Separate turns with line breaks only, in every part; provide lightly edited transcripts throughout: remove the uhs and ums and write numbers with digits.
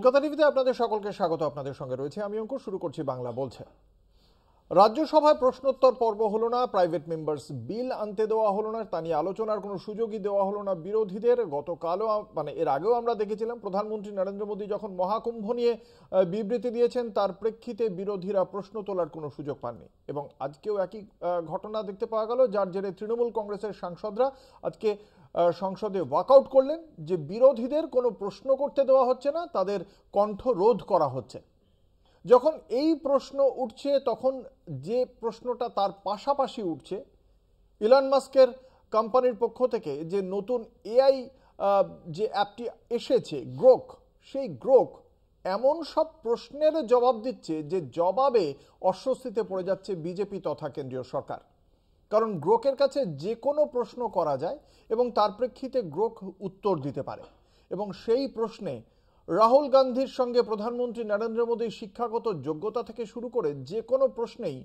কলকাতা টিভিতে আপনাদের সকলকে স্বাগত। আপনাদের সঙ্গে রয়েছে আমি অঙ্কুর। শুরু করছি বাংলা বলছে। রাজ্যসভায় প্রশ্নোত্তর পর্ব হলো না, প্রাইভেট মেম্বার্স বিল আনতে দেওয়া হলো না, তা নিয়ে আলোচনার কোনো সুযোগই দেওয়া হলো না বিরোধীদের। গতকালও এর আগেও আমরা দেখেছিলাম প্রধানমন্ত্রী নরেন্দ্র মোদী যখন মহাকুম্ভ নিয়ে বিবৃতি দিয়েছেন তার প্রেক্ষিতে বিরোধীরা প্রশ্ন তোলার কোনো সুযোগ পাননি। এবং আজকেও একই ঘটনা দেখতে পাওয়া গেল, যার জেরে তৃণমূল কংগ্রেসের সাংসদরা আজকে সংসদে ওয়াকআউট করলেন যে বিরোধীদের কোনো প্রশ্ন করতে দেওয়া হচ্ছে না, তাদের কণ্ঠ রোধ করা হচ্ছে। যখন এই প্রশ্ন উঠছে তখন যে প্রশ্নটা তার পাশাপাশি উঠছে, ইলন মাস্কের কোম্পানির পক্ষ থেকে যে নতুন এআই যে অ্যাপটি এসেছে গ্রোক, সেই গ্রোক এমন সব প্রশ্নের জবাব দিচ্ছে যে জবাবে অস্বস্তিতে পড়ে যাচ্ছে বিজেপি তথা কেন্দ্রীয় সরকার। কারণ গ্রোকের কাছে যে কোনো প্রশ্ন করা যায় এবং তার প্রেক্ষিতে গ্রোক উত্তর দিতে পারে। এবং সেই প্রশ্নে রাহুল গান্ধীর সঙ্গে প্রধানমন্ত্রী নরেন্দ্র মোদীর শিক্ষাগত যোগ্যতা থেকে শুরু করে যে কোনো প্রশ্নেই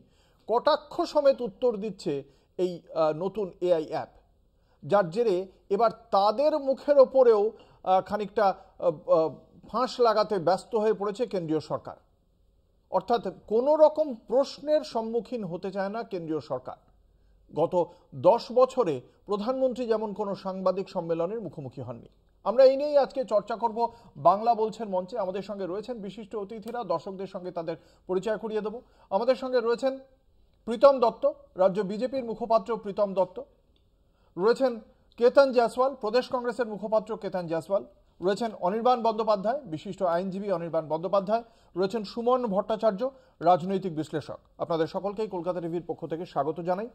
কটাক্ষ সমেত উত্তর দিচ্ছে এই নতুন এআই অ্যাপ, যার জেরে এবার তাদের মুখের ওপরেও খানিকটা ফাঁস লাগাতে ব্যস্ত হয়ে পড়েছে কেন্দ্রীয় সরকার। অর্থাৎ কোনো রকম প্রশ্নের সম্মুখীন হতে চায় না কেন্দ্রীয় সরকার। গত 10 বছরে প্রধানমন্ত্রী যেমন কোনো সাংবাদিক সম্মেলনের মুখোমুখি হননি। আমরা এই নিয়েই আজকে চর্চা করব বাংলা বলছেন মঞ্চে। আমাদের সঙ্গে রয়েছেন বিশিষ্ট অতিথিরা, দর্শকদের সঙ্গে তাদের পরিচয় করিয়ে দেব। আমাদের সঙ্গে রয়েছেন প্রীতম দত্ত, রাজ্য বিজেপির মুখপাত্র প্রীতম দত্ত, রয়েছেন কেতন জয়সওয়াল, প্রদেশ কংগ্রেসের মুখপাত্র কেতন জয়সওয়াল, রয়েছেন অনির্বাণ বন্দ্যোপাধ্যায়, বিশিষ্ট আইনজীবী অনির্বাণ বন্দ্যোপাধ্যায়, রয়েছেন সুমন ভট্টাচার্য, রাজনৈতিক বিশ্লেষক। আপনাদের সকলকেই কলকাতা টিভির পক্ষ থেকে স্বাগত জানাই।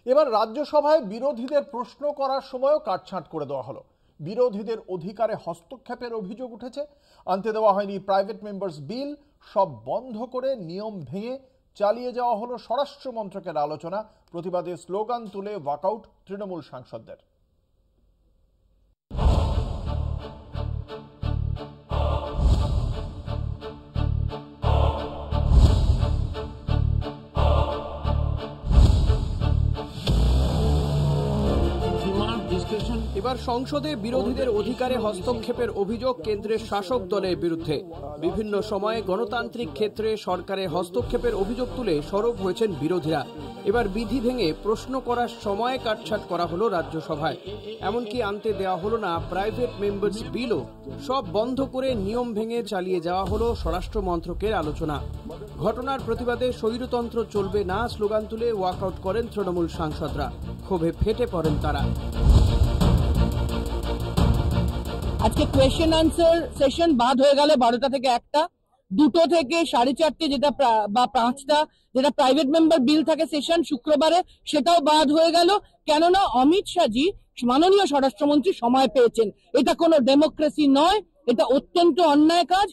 এবার রাজ্যসভায় বিরোধীদের প্রশ্ন করার সময়ও কাটছাঁট করে দেওয়া হলো। বিরোধীদের অধিকারে হস্তক্ষেপের অভিযোগ উঠেছে, আনতে দেওয়া হয়নি প্রাইভেট মেম্বার্স বিল, সব বন্ধ করে নিয়ম ভেঙে চালিয়ে যাওয়া হলো স্বরাষ্ট্র মন্ত্রকের আলোচনা। প্রতিবাদে স্লোগান তুলে ওয়াকআউট তৃণমূল সাংসদদের।
এবার সংসদে বিরোধীদের অধিকারে হস্তক্ষেপের অভিযোগ কেন্দ্রের শাসক দলের বিরুদ্ধে। বিভিন্ন সময়ে গণতান্ত্রিক ক্ষেত্রে সরকারের হস্তক্ষেপের অভিযোগ তুলে সরব হয়েছেন বিরোধীরা। এবার বিধি ভেঙে প্রশ্ন করার সময় কাটছাঁট করা হলো রাজ্যসভায়। এমনকি আনতে দেওয়া হলো না প্রাইভেট মেম্বার্স বিলও, সব বন্ধ করে নিয়ম ভেঙে চালিয়ে যাওয়া হলো স্বরাষ্ট্র মন্ত্রকের আলোচনা। ঘটনার প্রতিবাদে স্বৈরতন্ত্র চলবে না স্লোগান তুলে ওয়াকআউট করেন তৃণমূল সাংসদরা। ক্ষোভে ফেটে পড়েন তারা।
আজকে কোয়েশ্চেন আনসার সেশন বাদ হয়ে গেল 12টা থেকে 1টা, 2টো থেকে 4:30 যেটা বা 5টা যেটা প্রাইভেট মেম্বার বিল থাকে সেশন শুক্রবারে, সেটাও বাদ হয়ে গেল। কেননা অমিত শাহজি মাননীয় স্বরাষ্ট্রমন্ত্রী সময় পেয়েছেন। এটা কোনো ডেমোক্রেসি নয়, এটা অত্যন্ত অন্যায় কাজ।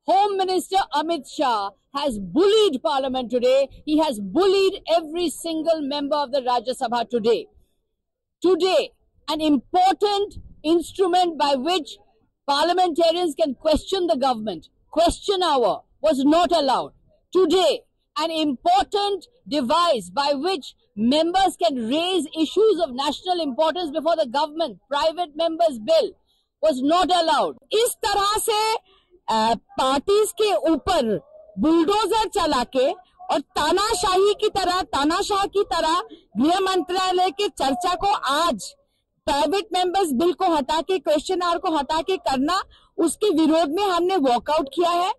Home Minister Amit Shah has bullied Parliament today. He has bullied every single member of the Rajya Sabha today. Today, an important instrument by which parliamentarians can question the government, question hour, was not allowed. Today, an important device by which members can raise issues of national importance before the government, private members bill, was not allowed. इस तरह से parties के ऊपर bulldozer चला के और तानाशाह की तरह गृह मंत्रालय की चर्चा को आज प्राइवेट मेंबर्स बिल को हटा के क्वेश्चन आवर को हटा के करना, उसके विरोध में हमने वॉकआउट किया है।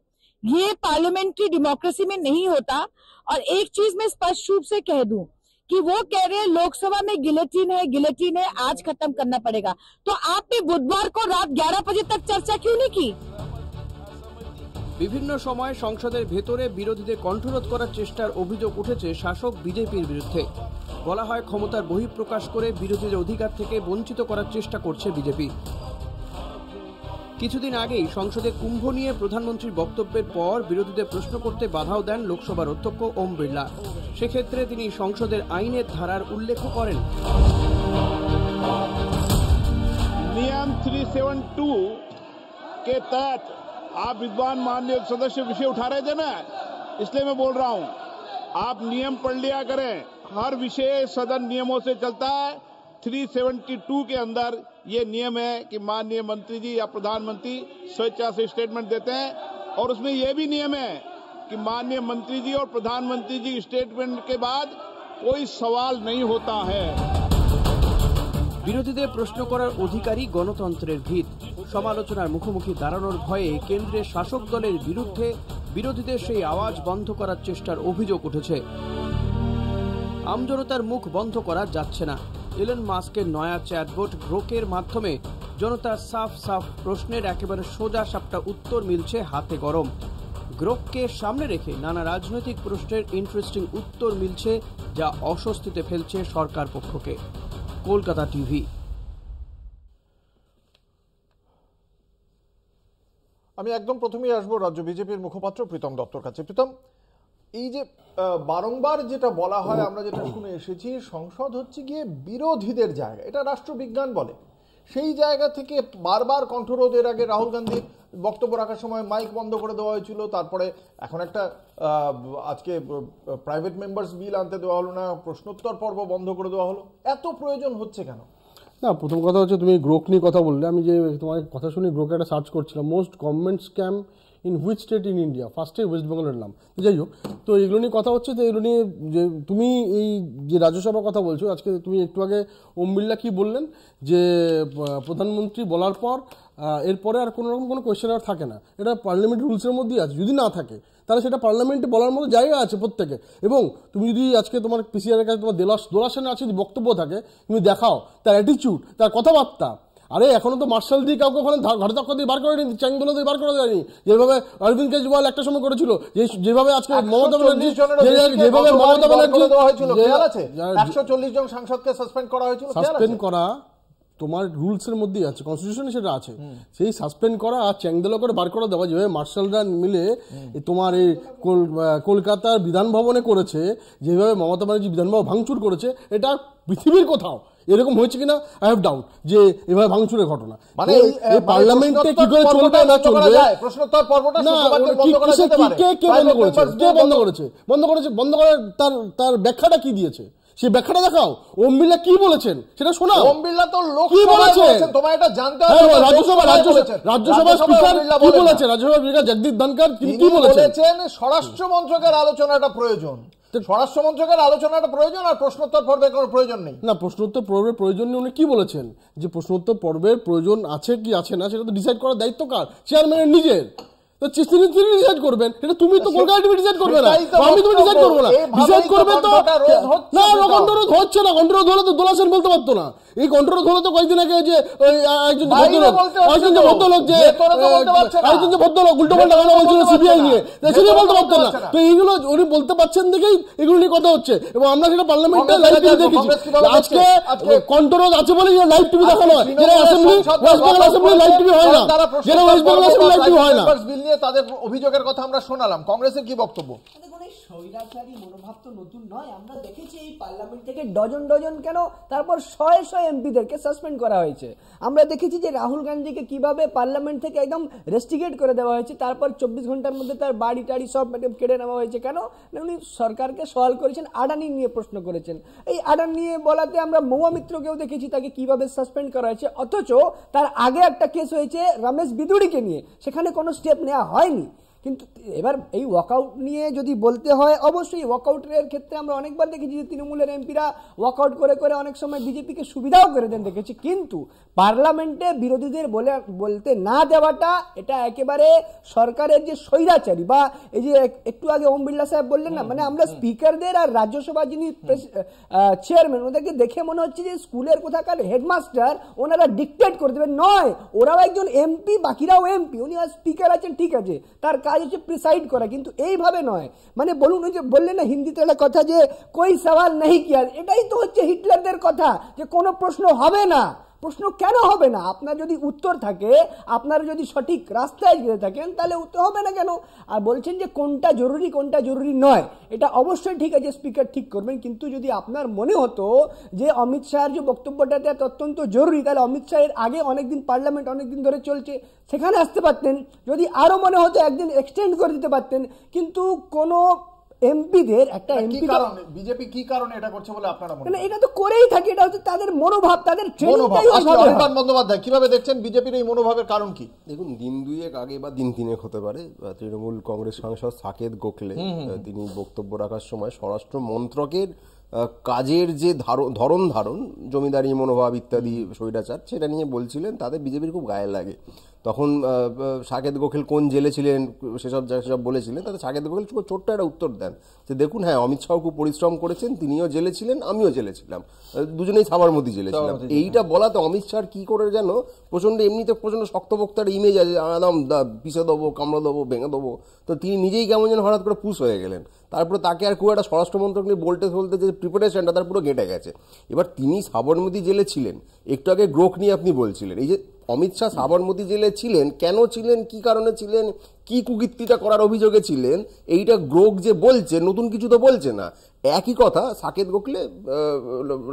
ये पार्लियामेंट्री डेमोक्रेसी में नहीं होता। और एक चीज मैं स्पष्ट रूप से कह दूं कि वो कह रहे हैं लोकसभा में गिलेटिन है, आज खत्म करना पड़ेगा। तो आपने बुधवार को रात 11 बजे तक चर्चा क्यों नहीं की?
বিভিন্ন সময় সংসদের ভেতরে বিরোধীদের কণ্ঠরোধ করার চেষ্টার অভিযোগ উঠেছে শাসক বিজেপির বিরুদ্ধে। বলা হয় ক্ষমতার বহিঃপ্রকাশ করে বিরোধীদের অধিকার থেকে বঞ্চিত করার চেষ্টা করছে বিজেপি। কিছুদিন আগেই সংসদে কুম্ভ নিয়ে প্রধানমন্ত্রীর বক্তব্যের পর বিরোধীদের প্রশ্ন করতে বাধাও দেন লোকসভার অধ্যক্ষ ওম বিড়লা। সেক্ষেত্রে তিনি সংসদের আইনের ধারার উল্লেখ করেন।
नियम 372 के तहत आप विद्वान माननीय सदस्य विषय उठा रहे थे ना, इसलिए मैं बोल रहा हूं, आप नियम पढ़ लिया करें। हर विषय सदन नियमों से चलता है। 372 के अंदर ये नियम है कि माननीय मंत्री जी या प्रधानमंत्री स्वेच्छा से स्टेटमेंट देते हैं, और उसमें यह भी नियम है कि माननीय मंत्री जी और प्रधानमंत्री जी स्टेटमेंट के बाद कोई सवाल नहीं होता है।
বিরোধীদের প্রশ্ন করার অধিকারই গণতন্ত্রের ভিত। সমালোচনার মুখোমুখি দাঁড়ানোর ভয়ে কেন্দ্রের শাসক দলের বিরুদ্ধে বিরোধীদের সেই আওয়াজ বন্ধ করার চেষ্টার অভিযোগ উঠেছে। আমজনতার মুখ বন্ধ করা যাচ্ছে না। এলন মাস্কের নয়া চ্যাটবোট গ্রোকের মাধ্যমে জনতার সাফ সাফ প্রশ্নের একেবারে সোজা সাপটা উত্তর মিলছে হাতে গরম। গ্রোককে সামনে রেখে নানা রাজনৈতিক প্রশ্নের ইন্টারেস্টিং উত্তর মিলছে, যা অস্বস্তিতে ফেলছে সরকার পক্ষকে। কলকাতা টিভি।
আমি একদম প্রথমেই আসবো রাজ্য বিজেপির মুখপাত্র প্রীতম দত্তর কাছে। প্রীতম, এই যে বারংবার যেটা বলা হয়, আমরা যেটা শুনে এসেছি, সংসদ হচ্ছে গিয়ে বিরোধীদের জায়গা, এটা রাষ্ট্রবিজ্ঞান বলে। সেই জায়গা থেকে বারবার কণ্ঠরোধ, এর আগে রাহুল গান্ধীর বক্তব্য রাখার সময় মাইক বন্ধ করে দেওয়া হয়েছিল, তারপরে এখন একটা আজকে প্রাইভেট মেম্বার্স বিল আনতে দেওয়া হলো না, প্রশ্নোত্তর পর্ব বন্ধ করে দেওয়া হলো। এত প্রয়োজন হচ্ছে কেন?
না, প্রথম কথা হচ্ছে তুমি গ্রোক নিয়ে কথা বললে, আমি যে তোমার কথা শুনে গ্রোকে একটা সার্চ করছিলাম, most government scam in which state in India, ফার্স্টে ওয়েস্ট বেঙ্গলের নাম। যাই হোক, তো এগুলো নিয়ে কথা হচ্ছে। তো এগুলো নিয়ে যে তুমি এই যে রাজ্যসভার কথা বলছো, আজকে তুমি একটু আগে ওম বিড়লা কি বললেন যে প্রধানমন্ত্রী বলার পর এরপরে আর কোনো রকম কোনো কোয়েশ্চেন আর থাকে না, এটা পার্লামেন্ট রুলসের মধ্যেই আছে। যদি না থাকে তাহলে সেটা পার্লামেন্টে বলার মতো জায়গা আছে প্রত্যেকে। এবং তুমি যদি আজকে তোমার পিসিআর এর কাছে তোমার দোলাসেনের আছে যদি বক্তব্য থাকে, তুমি দেখাও তার অ্যাটিচিউড, তার কথাবার্তা। আরে এখনো তো মার্শাল দিয়ে কাউকে ওখানে ঘাড় ধাক্কা দিয়ে বার করেনি, চ্যাংদোলা দিয়ে বার করা যায়নি, যেভাবে অরবিন্দ কেজরিওয়াল একটা সময় করেছিল, যেভাবে আজকে মমতা ব্যানার্জি, যেভাবে মমতা ব্যানার্জি
140 জন সাংসদকে সাসপেন্ড করা হয়েছিল।
সাসপেন্ড করা তোমার রুলসের মধ্যেই আছে, কনস্টিটিউশনে সেটা আছে। সেই সাসপেন্ড করা আর চ্যাংদোলা করে বার করে দেওয়া, যেভাবে মার্শালরা মিলে তোমার এই কলকাতার বিধান ভবনে করেছে, যেভাবে মমতা ব্যানার্জি বিধানভবন ভাঙচুর করেছে, এটা পৃথিবীর কোথাও এরকম হয়েছে কিনা আই হ্যাভ ডাউট যে এভাবে ভাঙচুরের ঘটনা।
মানে
এই পার্লামেন্টে কি করে চলবে না চলবে,
প্রশ্নোত্তর পর্বটা
কে বন্ধ করেছে, কে বন্ধ করেছে, বন্ধ করার তার ব্যাখ্যাটা কি দিয়েছে, সেই ব্যাখ্যাটা দেখাও। ওম বিড়লা কি বলেছেন সেটা শোনাও।
ওম বিড়লা তো লোকসভায় বলেছেন, তোমায় এটা জানতে হবে।
রাজ্যসভা স্পিকার কি বলেছেন, রাজ্যসভা স্পিকার জগদীপ ধনখড় কি বলেছেন?
স্বরাষ্ট্র মন্ত্রকের আলোচনাটা প্রয়োজন, স্বরাষ্ট্র মন্ত্রকের আলোচনাটা প্রয়োজন, আর প্রশ্নোত্তর পর্বের কোনো প্রয়োজন নেই।
না, প্রশ্নোত্তর পর্বের প্রয়োজন নেই উনি কি বলেছেন? যে প্রশ্নোত্তর পর্বের প্রয়োজন আছে কি আছে না সেটা তো ডিসাইড করার দায়িত্ব কার? চেয়ারম্যানের নিজের। তিনি ডিসাইড করবেন, এটা তুমি তো কলকাতা টিভি ডিসাইড করবে না, আমি তুমি ডিসাইড করবো না। ডিসাইড করবে তো না, কন্ট্রোল হচ্ছে না। কন্ট্রোল হলে তো দোলাসেন বলতে পারতো না। এই কন্ট্রোল হলে তো কয়েকদিন আগে যে একজন ভদ্রলোক উল্টো পাল্টা কথা বলছিল সিবিআই নিয়ে, সেটা বলতে পারতেন না। তো এইগুলো উনি বলতে পারছেন দেখেই এগুলো নিয়ে কথা হচ্ছে, এবং আমরা সেটা পার্লামেন্টে লাইভ টিভি দেখেছি। আজকে কন্ট্রোল আছে বলে লাইভ টিভি দেখানো হয়, যেটা assembly West Bengal assembly live TV হয় না, যেটা West Bengal assembly live TV হয় না।
তাদের অভিযোগের কথা আমরা শোনালাম, কংগ্রেসের কি বক্তব্য?
স্বৈরাচারী মনোভাব তো নতুন নয়, আমরা দেখেছি এই পার্লামেন্ট থেকে ডজন কেন তারপর শয়ে এমপিদেরকে সাসপেন্ড করা হয়েছে। আমরা দেখেছি যে রাহুল গান্ধীকে কিভাবে পার্লামেন্ট থেকে একদম রেস্টিগেট করে দেওয়া হয়েছে, তারপর 24 ঘন্টার মধ্যে তার বাড়ি টাড়ি সব কেড়ে নেওয়া হয়েছে। কেন? উনি সরকারকে সওয়াল করেছেন, আডানি নিয়ে প্রশ্ন করেছেন। এই আডানি নিয়ে বলাতে আমরা মহুয়া মিত্রকেও দেখেছি তাকে কিভাবে সাসপেন্ড করা হয়েছে, অথচ তার আগে একটা কেস হয়েছে রমেশ বিদুড়িকে নিয়ে, সেখানে কোনো স্টেপ নেওয়া হয়নি। কিন্তু এবার এই ওয়াকআউট নিয়ে যদি বলতে হয়, অবশ্যই ওয়াকআউটের ক্ষেত্রে আমরা অনেকবার দেখেছি যে তৃণমূলের এমপিরা ওয়াকআউট করে অনেক সময় বিজেপিকে সুবিধাও করে দেন দেখেছি। কিন্তু পার্লামেন্টে বিরোধীদের বলতে না দেওয়াটা, এটা একেবারে সরকারের যে স্বৈরাচারী, বা এই যে একটু আগে ওম বিড়লা সাহেব বললেন না, মানে আমরা স্পিকারদের আর রাজ্যসভা যিনি চেয়ারম্যান, ওদেরকে দেখে মনে হচ্ছে যে স্কুলের কোথাকার হেডমাস্টার, ওনারা ডিক্টেট করে দেবেন। নয়, ওরাও একজন এমপি, বাকিরাও এমপি। উনি আর স্পিকার আছেন, ঠিক আছে, তার কাজ হচ্ছে প্রিসাইড করা, কিন্তু এইভাবে নয়। মানে বলুন, ওই যে বললেন না হিন্দিতে একটা কথা যে কোই সওয়াল নেই কিয়া, এটাই তো হচ্ছে হিটলারদের কথা, যে কোনো প্রশ্ন হবে না। প্রশ্ন কেন হবে না? আপনার যদি উত্তর থাকে, আপনার যদি সঠিক রাস্তায় যেতে থাকেন, তাহলে উত্তর হবে না কেন? আর বলছেন যে কোনটা জরুরি নয়, এটা অবশ্যই ঠিক আছে, স্পিকার ঠিক করবেন। কিন্তু যদি আপনার মনে হতো যে অমিত শাহের যে বক্তব্যটাতে অত্যন্ত জরুরি, তাহলে অমিত শাহের আগে অনেকদিন পার্লামেন্ট অনেকদিন ধরে চলছে, সেখানে আসতে পারতেন। যদি আরো মনে হতো একদিন এক্সটেন্ড করে দিতে পারতেন। কিন্তু কোনো এমপিদের একটা
কি
এমপি
কারণে বিজেপি কি কারণে এটা করছে বলে আপনারা মনে করেন?
এটা তো করেই থাকে, এটা হচ্ছে তাদের মনোভাব, তাদের
মনোভাব।
ট্রেনিংটাই
আজকে
ওইভাবে হয়।
অনির্বাণ বন্দ্যোপাধ্যায় কিভাবে দেখছেন বিজেপির এই মনোভাবের কারণ কি?
দেখুন, দিন দুয়েক আগে বা দিন তিনেক হতে পারে, তৃণমূল কংগ্রেস সাংসদ সাকেত গোখলে তিনি বক্তব্য রাখার সময় স্বরাষ্ট্র মন্ত্রকের কাজের যে ধরন জমিদারি মনোভাব ইত্যাদি স্বৈরাচার সেটা নিয়ে বলছিলেন, তাদের বিজেপির খুব গায়ে লাগে। তখন সাকেত গোখেল কোন জেলে ছিলেন সেসব বলেছিলেন, তাতে সাকেত গোখেল ছোট্ট একটা উত্তর দেন যে দেখুন, হ্যাঁ অমিত শাহ খুব পরিশ্রম করেছেন, তিনিও জেলে ছিলেন, আমিও জেলে ছিলাম, দুজনেই সাবরমতি জেলে ছিলাম। এইটা বলাতে অমিত শাহ কি করে যেন প্রচন্ড, এমনিতে প্রচন্ড শক্তপোক্তার ইমেজ আছে, একদম পিষে দেবো, কামড়ে দেবো, ভেঙে দেবো, তো তিনি নিজেই কেমন যেন হঠাৎ করে পুশ হয়ে গেলেন। তারপরে তাকে আর খুব একটা স্বরাষ্ট্রমন্ত্রক নিয়ে বলতে যে প্রিপারেশনটা তার পুরো ঘেটে গেছে। এবার তিনি সাবরমতি জেলে ছিলেন, একটু আগে গ্রোক নিয়ে আপনি বলছিলেন, এই যে অমিত শাহ সাবরমতি জেলে ছিলেন, কেন ছিলেন, কি কারণে ছিলেন, কি কুকীর্তিটা করার অভিযোগে ছিলেন, এইটা গ্রোক যে বলছে, নতুন কিছু তো বলছে না, একই কথা সাকেত গোখলে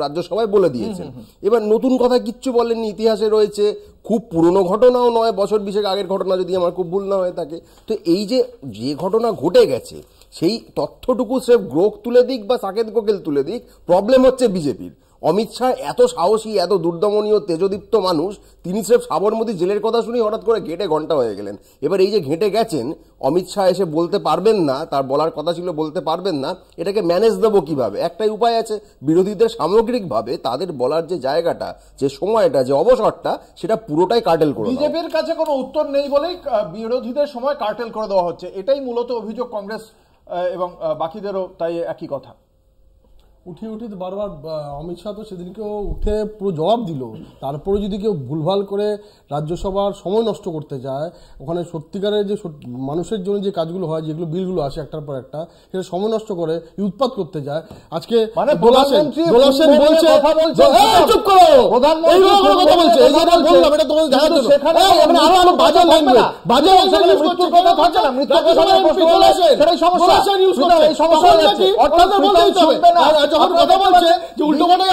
রাজ্যসভায় বলে দিয়েছেন। এবার নতুন কথা কিচ্ছু বলেননি, ইতিহাসে রয়েছে, খুব পুরনো ঘটনাও নয়, বছর 20 আগের ঘটনা যদি আমার খুব ভুল না হয়ে থাকে। তো এই যে ঘটনা ঘটে গেছে সেই তথ্যটুকু স্রেফ গ্রোক তুলে দিক বা সাকেত গোখেল তুলে দিক, প্রবলেম হচ্ছে বিজেপির। অমিত শাহ এত সাহসী, এত দুর্দমনীয়, তেজদীপ্ত মানুষ, তিনি স্রেফ সাবরমতি জেলের কথা শুনি হঠাৎ করে ঘেটে ঘন্টা হয়ে গেলেন। এবার এই যে ঘেটে গেছেন, অমিত শাহ এসে বলতে পারবেন না, তার বলার কথা ছিল বলতে পারবেন না, এটাকে ম্যানেজ দেবো কিভাবে? একটাই উপায় আছে, বিরোধীদের সামগ্রিকভাবে তাদের বলার যে জায়গাটা, যে সময়টা, যে অবসরটা, সেটা পুরোটাই কার্টেল করে।
বিজেপির কাছে কোনো উত্তর নেই বলেই বিরোধীদের সময় কার্টেল করে দেওয়া হচ্ছে, এটাই মূলত অভিযোগ কংগ্রেস এবং বাকিদেরও তাই একই কথা।
উঠে বারবার অমিত শাহ তো সেদিনকেও উঠে পুরো জবাব দিল। তারপরে যদি কেউ ভুলভাল করে রাজ্যসভার সময় নষ্ট করতে যায়, ওখানে সত্যিকারের যে মানুষের জন্য যে কাজগুলো হয়, যেগুলো বিলগুলো আসে একটার পর একটা, সেটা সময় নষ্ট করে উৎপাত করতে যায়। আজকে
মানে
প্রধানমন্ত্রী বলছে, চুপ করো, কথা বলছে, এই যে বললাম এটা তোমাদের দেখার জন্য, আরো বাজে ল্যাঙ্গুয়েজ, বাজে মৃত্যুর কথা থাকছে না, রাজ্যসভায় ইউজ করছে, এই সমস্যা হচ্ছে, অর্থাৎ বলতে হবে যখন কথা বলছে যে উল্টো পাল্টা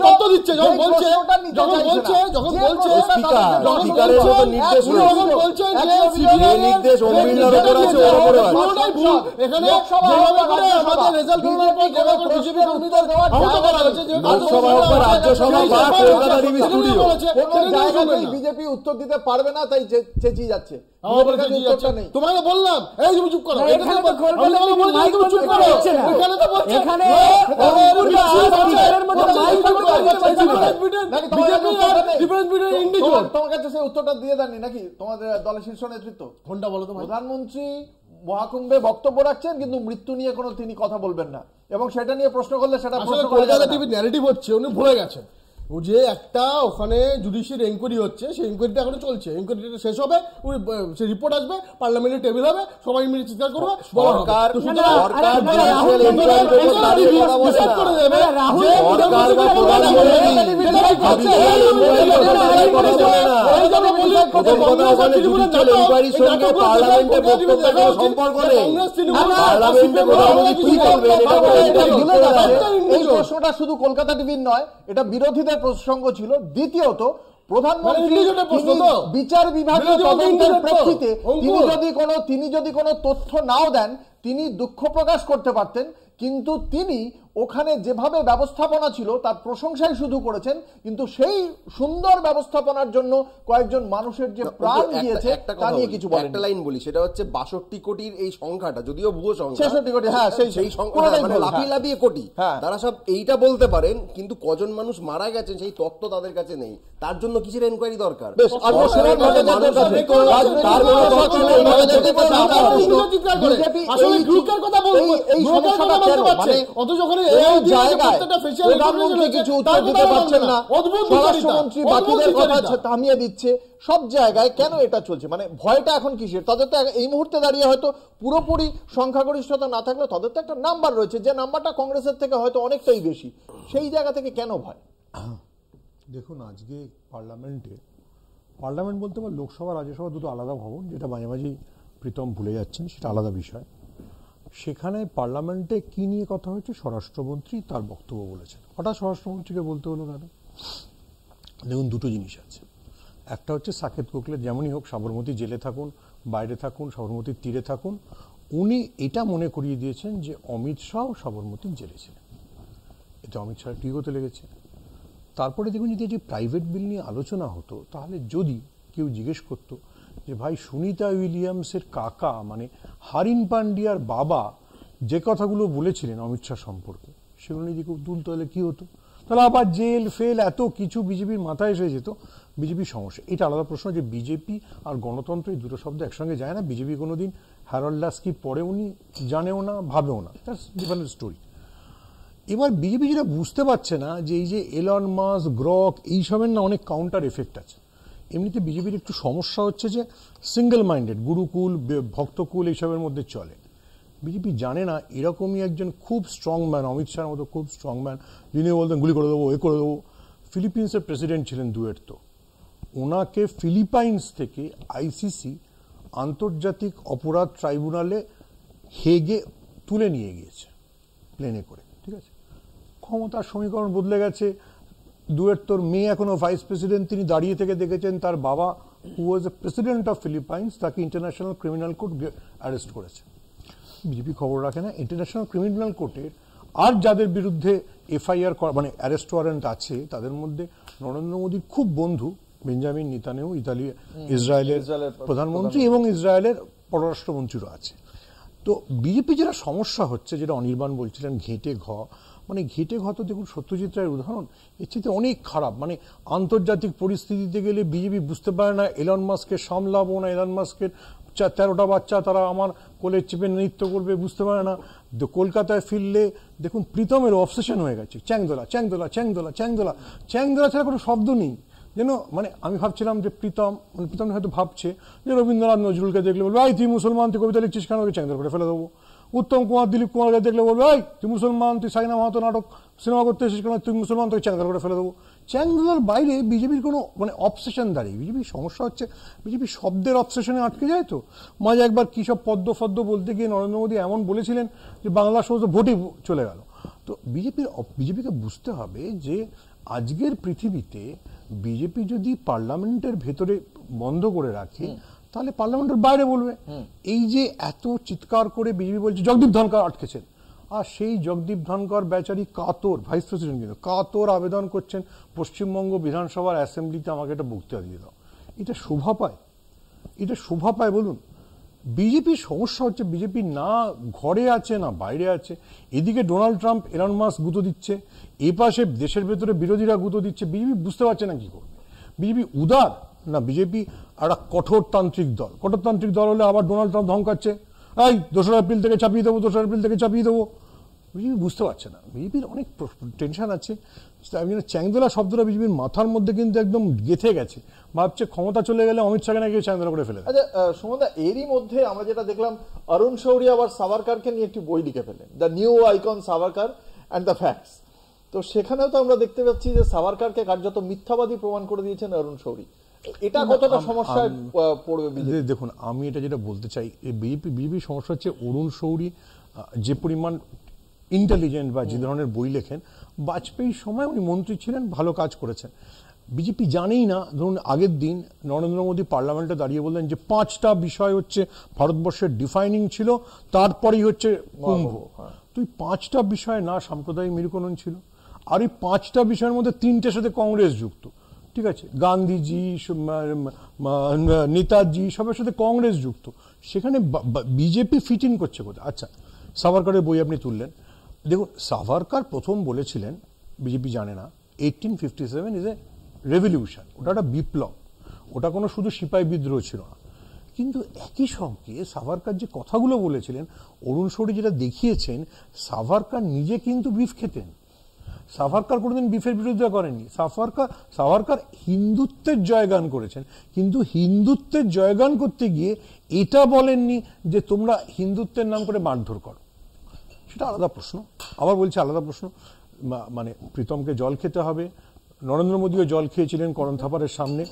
তথ্য দিচ্ছে, যখন বলছে
বিজেপি উত্তর দিতে পারবে না, তাই চেঁচিয়ে যাচ্ছে।
তোমাকে বললাম এই তুমি চুপ করো,
তোমার কাছে সেই উত্তরটা দিয়ে দেননি নাকি তোমাদের দলের শীর্ষ নেতৃত্ব?
কোনটা বলো তো?
প্রধানমন্ত্রী মহাকুম্ভে বক্তব্য রাখছেন কিন্তু মৃত্যু নিয়ে কোনো তিনি কথা বলবেন না, এবং সেটা নিয়ে প্রশ্ন করলে সেটা
কলকাতা টিভির ন্যারেটিভ হচ্ছে, উনি ভুলে গেছেন যে একটা ওখানে জুডিশিয়াল এনকোয়ারি হচ্ছে, সেই এনকোয়ারিটা এখনো চলছে, এনকোয়ারিটা শেষ হবে, সে রিপোর্ট আসবে, পার্লামেন্টের টেবিল হবে, সবাই মিলে চিৎকার করবে,
এই প্রশ্নটা শুধু কলকাতা টিভির নয়, এটা বিরোধীদের প্রসঙ্গ ছিল। দ্বিতীয়ত, প্রধানমন্ত্রী বিচার বিভাগীয় তদন্তের প্রেক্ষিতে তিনি যদি কোনো তথ্য নাও দেন, তিনি দুঃখ প্রকাশ করতে পারতেন, কিন্তু তিনি ওখানে যেভাবে ব্যবস্থাপনা ছিল তার প্রশংসাই শুধু করেছেন, কিন্তু সেই সুন্দর ব্যবস্থাপনার জন্য কয়েকজন মানুষের যে প্রাণ গিয়েছে তা নিয়ে কিছু বলেন।
একটা লাইন বলি, সেটা হচ্ছে 62 কোটির এই সংখ্যাটা, যদিও ভুয়ো সংখ্যা,
66 কোটি, হ্যাঁ সেই সংখ্যাটা
মানে লাফিয়ে কোটি, তারা সব এইটা বলতে পারেন, কিন্তু কজন মানুষ মারা গেছেন সেই তথ্য তাদের কাছে নেই। তার জন্য কিসের এনকোয়ারি দরকার?
থামিয়ে দিচ্ছে সব জায়গায়, কেন এটা চলছে? মানে ভয়টা এখন কিসের? তাদের তো এই মুহূর্তে দাঁড়িয়ে হয়তো পুরোপুরি সংখ্যাগরিষ্ঠতা না থাকলে তাদের তো একটা নাম্বার রয়েছে, যে নাম্বারটা কংগ্রেসের থেকে হয়তো অনেকটাই বেশি, সেই জায়গা থেকে কেন ভয়?
দেখুন, আজকে পার্লামেন্ট বলতে বা লোকসভা রাজ্যসভা দুটো আলাদা ভবন, যেটা মাঝে মাঝেই প্রীতম ভুলে যাচ্ছেন, সেটা আলাদা বিষয়। সেখানে পার্লামেন্টে কি নিয়ে কথা হচ্ছে, স্বরাষ্ট্রমন্ত্রী তার বক্তব্য বলেছেন। হঠাৎ স্বরাষ্ট্রমন্ত্রীকে বলতে হলো কেন? দেখুন, দুটো জিনিস আছে। একটা হচ্ছে সাকেত গোখলে যেমনই হোক, সাবরমতী জেলে থাকুন, বাইরে থাকুন, সাবরমতীর তীরে থাকুন, উনি এটা মনে করিয়ে দিয়েছেন যে অমিত শাহ সবরমতীর জেলে ছিলেন, এটা অমিত শাহ ঠিক হতে লেগেছে। তারপরে দেখুন, যদি যে প্রাইভেট বিল নিয়ে আলোচনা হতো, তাহলে যদি কেউ জিজ্ঞেস করতো যে ভাই সুনিতা উইলিয়ামসের কাকা মানে হারিন পান্ডিয়ার বাবা যে কথাগুলো বলেছিলেন অমিত শাহ সম্পর্কে, সেগুলো নিয়ে কেউ তুলতে হলে কি হতো? তাহলে আবার জেল ফেল এত কিছু বিজেপির মাথায় এসে যেত, বিজেপির সমস্যা। এটা আলাদা প্রশ্ন যে বিজেপি আর গণতন্ত্র এই দুটো শব্দ একসঙ্গে যায় না। বিজেপি কোনোদিন হ্যারল্ড লাস্কি পড়ে উনি জানেও না, ভাবেও না, দ্যাটস ডিফারেন্ট স্টোরি। এবার বিজেপি যেটা বুঝতে পারছে না যে এই যে এলন মাস্ক, গ্রক, এইসবের না অনেক কাউন্টার এফেক্ট আছে। এমনিতে বিজেপির একটু সমস্যা হচ্ছে যে সিঙ্গেল মাইন্ডেড, গুরুকুল ভক্তকুল এইসবের মধ্যে চলে। বিজেপি জানে না এরকমই একজন খুব স্ট্রং ম্যান, অমিত শাহর মতো খুব স্ট্রং ম্যান, যিনি বলতেন গুলি করে দেবো, এ করে দেবো। ফিলিপিন্সের প্রেসিডেন্ট ছিলেন দুয়ের্তো, ওনাকে ফিলিপাইন্স থেকে আইসিসি আন্তর্জাতিক অপরাধ ট্রাইব্যুনালে হেগে তুলে নিয়ে গিয়েছে প্লেনে করে, ঠিক আছে? ক্ষমতার সমীকরণ বদলে গেছে। দুয়ের্তোর মেয়ে এখনো ভাইস প্রেসিডেন্ট, তিনি দাঁড়িয়ে থেকে দেখেছেন তার বাবা হু ওয়াজ এ প্রেসিডেন্ট অফ ফিলিপাইন্স, তাকে ইন্টারন্যাশনাল ক্রিমিনাল কোর্ট অ্যারেস্ট করেছে। বিজেপি খবর রাখে না। ইন্টারন্যাশনাল ক্রিমিনাল কোর্টের আর যাদের বিরুদ্ধে এফআইআর মানে অ্যারেস্ট ওয়ারেন্ট আছে, তাদের মধ্যে নরেন্দ্র মোদীর খুব বন্ধু বেঞ্জামিন নেতানিয়াহু, ইসরায়েলের প্রধানমন্ত্রী, এবং ইসরায়েলের পররাষ্ট্রমন্ত্রীরও আছে। তো বিজেপি যেটা সমস্যা হচ্ছে, যেটা অনির্বাণ বলছিলেন ঘেঁটে ঘ, মানে ঘেঁটে ঘ তো দেখুন সত্যজিৎ রায়ের উদাহরণ, এর চেয়ে অনেক খারাপ। মানে আন্তর্জাতিক পরিস্থিতিতে গেলে বিজেপি বুঝতে পারে না এলন মাস্ককে সামলাবো না, এলন মাস্কের 13টা বাচ্চা তারা আমার কোলে চেপে নৃত্য করবে, বুঝতে পারে না। কলকাতায় ফিরলে দেখুন প্রীতমের অবসেশন হয়ে গেছে, চ্যাংদোলা চ্যাংদোলা চ্যাংদোলা চ্যাংদোলা, চ্যাংদোলা ছাড়া কোনো শব্দ নেই যেন। মানে আমি ভাবছিলাম যে প্রীতম হয়তো ভাবছে যে রবীন্দ্রনাথ নজরুলকে দেখলে বলবে ভাই তুই মুসলমান, তুই কবিতা লিখছিস কেন, ওকে চ্যাংদোলা করে ফেলে দেবো। উত্তম কুমার, দিলীপ কুমারকে দেখলে বলবে ভাই তুই মুসলমান, তুই সাইনা মাহাতো নাটক সিনেমা করতে এসেছিস কেন, তুই মুসলমান, তোকে চ্যাংদোলা করে ফেলে দেবো। চ্যাংদোলার বাইরে বিজেপির কোনো মানে অবসেশন দাঁড়িয়ে। বিজেপির সমস্যা হচ্ছে বিজেপি শব্দের অবসেশনে আটকে যায়। তো মাঝে একবার কি সব পদ্ম ফদ্ম বলতে গিয়ে নরেন্দ্র মোদী এমন বলেছিলেন যে বাংলা সমস্ত ভোটই চলে গেল। তো বিজেপিকে বুঝতে হবে যে আজকের পৃথিবীতে বিজেপি যদি পার্লামেন্টের ভেতরে বন্ধ করে রাখে, তাহলে পার্লামেন্টের বাইরে বলবে। এই যে এত চিৎকার করে বিজেপি বলছে জগদীপ ধনকর আটকেছেন, আর সেই জগদীপ ধনকর বেচারি কাতর, ভাইস প্রেসিডেন্ট কিন্তু কাতর আবেদন করছেন পশ্চিমবঙ্গ বিধানসভার অ্যাসেম্বলিতে আমাকে একটা বক্তৃতা দিয়ে দাও। এটা শোভা পায়? এটা শোভা পায় বলুন? বিজেপির সমস্যা হচ্ছে বিজেপি না ঘরে আছে না বাইরে আছে। এদিকে ডোনাল্ড ট্রাম্প, এলন মাস্ক গুঁতো দিচ্ছে, এ পাশে দেশের ভেতরে বিরোধীরা গুঁতো দিচ্ছে। বিজেপি বুঝতে পারছে না কি করবে। বিজেপি উদার না, বিজেপি একটা কঠোরতান্ত্রিক দল। কঠোরতান্ত্রিক দল হলে আবার ডোনাল্ড ট্রাম্প ধমকাচ্ছে, এই 2রা এপ্রিল থেকে চাপিয়ে দেবো, 2রা এপ্রিল থেকে চাপিয়ে দেবো। বিজেপি বুঝতে পারছে না, বিজেপির অনেক টেনশন আছে। চ্যাংদোলা শব্দটা বিজেপির মাথার মধ্যে কিন্তু একদম গেঁথে গেছে। ভাবছে ক্ষমতা চলে গেলে অমিত শাহকে নাকি চ্যাংদোলা করে ফেলে।
আচ্ছা সুমনদা, এরই মধ্যে আমরা যেটা দেখলাম, অরুণ শৌরি আবার সাভারকারকে নিয়ে একটি বই লিখে ফেলেন, the new icon Savarkar and the facts. তো সেখানেও তো আমরা দেখতে পাচ্ছি যে সাভারকারকে কার্যত মিথ্যাবাদী প্রমাণ করে দিয়েছেন অরুণ শৌরি। এটা কতটা সমস্যায় পড়বে বিজেপি?
দেখুন, আমি এটা যেটা বলতে চাই, বিজেপির সমস্যা হচ্ছে অরুণ শৌরি যে পরিমাণ ইন্টেলিজেন্ট বা যে ধরনের বই লেখেন, বাজপেয়ীর সময় উনি মন্ত্রী ছিলেন, ভালো কাজ করেছেন। বিজেপি জানেই না, ধরুন আগের দিন নরেন্দ্র মোদী পার্লামেন্টে দাঁড়িয়ে বললেন যে 5টা বিষয় হচ্ছে ভারতবর্ষের ডিফাইনিং ছিল, তারপরেই হচ্ছে কুম্ভ। তুই 5টা বিষয় না সাম্প্রদায়িক মেরুকরণ ছিল, আর এই 5টা বিষয়ের মধ্যে 3টের সাথে কংগ্রেস যুক্ত, ঠিক আছে? গান্ধীজি, নেতাজি সবের সাথে কংগ্রেস যুক্ত। সেখানে বিজেপি ফিট ইন করছে কোথায়? আচ্ছা, সাভারকারের বই আপনি তুললেন, দেখুন সাভারকার প্রথম বলেছিলেন, বিজেপি জানে না, 1857 ইজ এ রেভলিউশন, ওটা একটা বিপ্লব, ওটা কোনো শুধু সিপাহী বিদ্রোহ ছিল না। কিন্তু একই সঙ্গে সাভারকার যে কথাগুলো বলেছিলেন, অরুণ শৌরি যেটা দেখিয়েছেন, সাভারকার নিজে কিন্তু বিফ খেতেন। সাভারকার কোনোদিন বিফের বিরোধিতা করেননি। সাভারকার হিন্দুত্বের জয়গান করেছেন, কিন্তু হিন্দুত্বের জয়গান করতে গিয়ে এটা বলেননি যে তোমরা হিন্দুত্বের নাম করে মারধর করো। সেটা আলাদা প্রশ্ন। আবার বলছি আলাদা প্রশ্ন, মানে প্রীতমকে জল খেতে হবে, নরেন্দ্র মোদীও জল খেয়েছিলেন করণ থাপারের সামনে,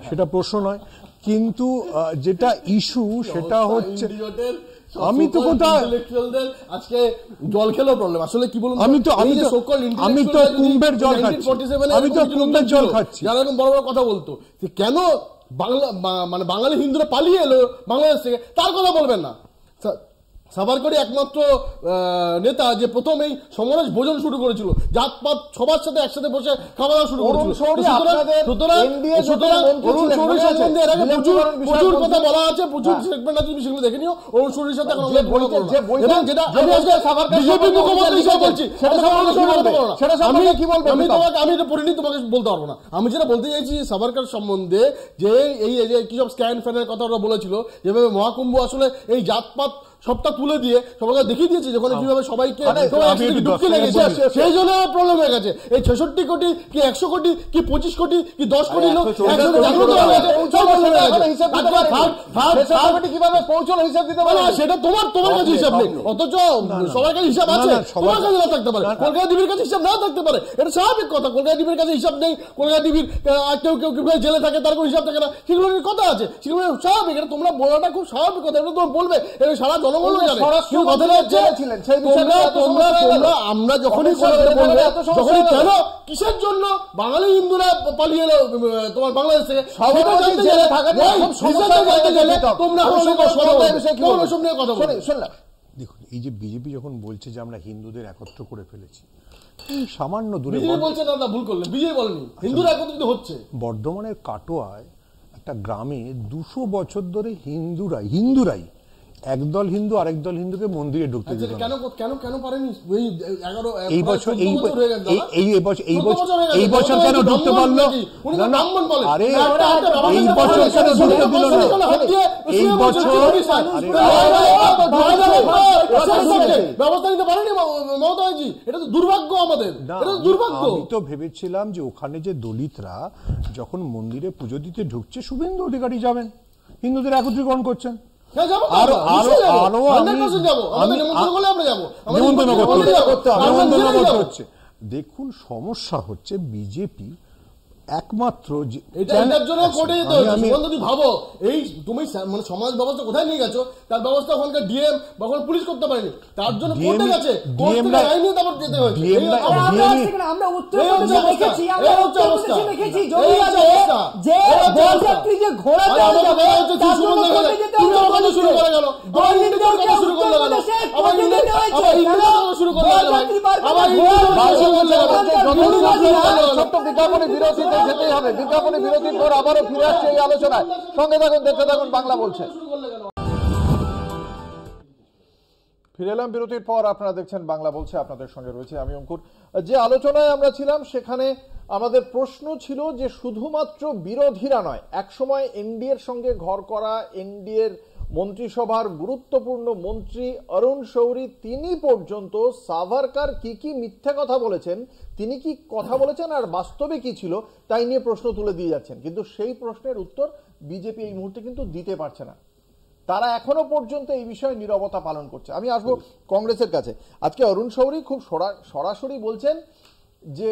সেটা প্রশ্ন নয়। কিন্তু যেটা ইস্যু সেটা হচ্ছে, আমি তো কোথায়
আজকে জল খেলো প্রবলেম আসলে কি বলুন,
আমি তো কুম্ভের জল খাচ্ছি, আমি তো কুম্ভের জল খাচ্ছি।
যারা এরকম বড় বড় কথা বলতো যে কেন বাংলা মানে বাঙালি হিন্দুরা পালিয়ে এলো বাংলাদেশ থেকে, তার কথা বলবেন না। সাভারকারই একমাত্র নেতা যে প্রথম এই সমরেশ ভোজন শুরু করেছিল, জাতপাত সবার সাথে একসাথে বসে খাওয়া দাওয়া শুরু করেছিল। প্রচুর কথা বলা আছে, প্রচুর স্টেটমেন্ট আছে, তুমি সেগুলো দেখে নিও। অরুণ শৌরীর সাথে এবং যেটা বিজেপি মুখপাত্র হিসেবে বলছি, আমি এটা পড়িনি, তোমাকে বলতে পারবো না। আমি যেটা বলতে চাইছি সাভারকার সম্বন্ধে, যে এই কি সব স্ক্যান ফ্যানের কথা ওরা বলেছিল, যেভাবে মহাকুম্ভ আসলে এই জাতপাত সবটা তুলে দিয়ে সবাইকে দেখিয়ে দিয়েছে, যখন কিভাবে সবাইকে ডুবকি লেগেছে, সেই জন্য প্রবলেম হয়ে গেছে। এই 66 কোটি কি 100 কোটি কি 25 কোটি কি 10 কোটি লোক কিভাবে পৌঁছলো হিসাব দিতে পারে, সেটা তোমার কাছে হিসাব নেই, অথচ সবার কাছে হিসাব আছে, সবার কাছে না থাকতে পারে, কলকাতা টিভির কাছে হিসাব না থাকতে পারে, এটা স্বাভাবিক কথা। কলকাতা টিভির কাছে হিসাব নেই, কলকাতা টিভির কেউ জেলে থাকে, তার কোনো হিসাব থাকে না, সেগুলো কথা আছে, সেগুলো স্বাভাবিক। এটা তোমরা বলাটা খুব স্বাভাবিক কথা, এটা তোমরা বলবে, এটা সারা জনগণ জানে। কথাটা হচ্ছে আমরা যখনই কেন কিসের জন্য বাঙালি হিন্দুরা পালিয়ে এলো তোমার বাংলাদেশ থেকে,
দেখুন, এই যে বিজেপি যখন বলছে যে আমরা হিন্দুদের একত্র করে ফেলেছি, এই সামান্য দূরে
বলছে, না ভুল করলেন, বিজেপি বলেনি, হিন্দুরা একত্রিত হচ্ছে।
বর্ধমানের কাটোয়ায় একটা গ্রামে 200 বছর ধরে হিন্দুরাই একদল হিন্দু আরেকদল হিন্দুকে মন্দিরে ঢুকতে দিত।
কেন পারেনি?
এই বছর কেন ঢুকতে পারলো? আরে এই বছর কেন ঢুকতে দিল না? এই বছর
ব্যবস্থা নিতে পারেনি মমতা ব্যানার্জি, এটা তো দুর্ভাগ্য আমাদের, এটা দুর্ভাগ্য।
আমি তো ভেবেছিলাম যে ওখানে যে দলিতরা যখন মন্দিরে পুজো দিতে ঢুকছে, শুভেন্দু অধিকারী যাবেন, হিন্দুদের একত্রীকরণ করছেন। দেখুন, সমস্যা হচ্ছে বিজেপি একমাত্র
ভাবো, এই তুমি মানে সমাজ ব্যবস্থা কোথায় নিয়ে গেছো, তার ব্যবস্থা ওখানকার ডিএম বা পুলিশ করতে পারেনি, তার জন্য কোর্টে গেছে,
যেতেই হবে। বিজ্ঞাপনী বিরতির পর আবারও ফিরে আসছে এই আলোচনায়। সঙ্গে থাকুন, দেখতে থাকুন বাংলা বলছে। ফিরে এলাম বিরতির পর, আপনারা দেখছেন বাংলা বলছে, আপনাদের সঙ্গে রয়েছে আমি অঙ্কুর। যে আলোচনায় আমরা ছিলাম সেখানে আমাদের প্রশ্ন ছিল যে শুধুমাত্র বিরোধীরা নয়, একসময় এনডিএর সঙ্গে ঘর করা এনডিএর মন্ত্রিসভার গুরুত্বপূর্ণ মন্ত্রী অরুণ শৌরী, তিনি পর্যন্ত সাভারকার কি মিথ্যা কথা বলেছেন, তিনি কি কথা বলেছেন আর বাস্তবে কি ছিল, তাই নিয়ে প্রশ্ন তুলে দিয়ে যাচ্ছেন। কিন্তু সেই প্রশ্নের উত্তর বিজেপি এই মুহূর্তে কিন্তু দিতে পারছে না। তারা এখনো পর্যন্ত এই বিষয়ে নীরবতা পালন করছে। আমি আসবো কংগ্রেসের কাছে। আজকে অরুণ শৌরী খুব সরাসরি বলছেন যে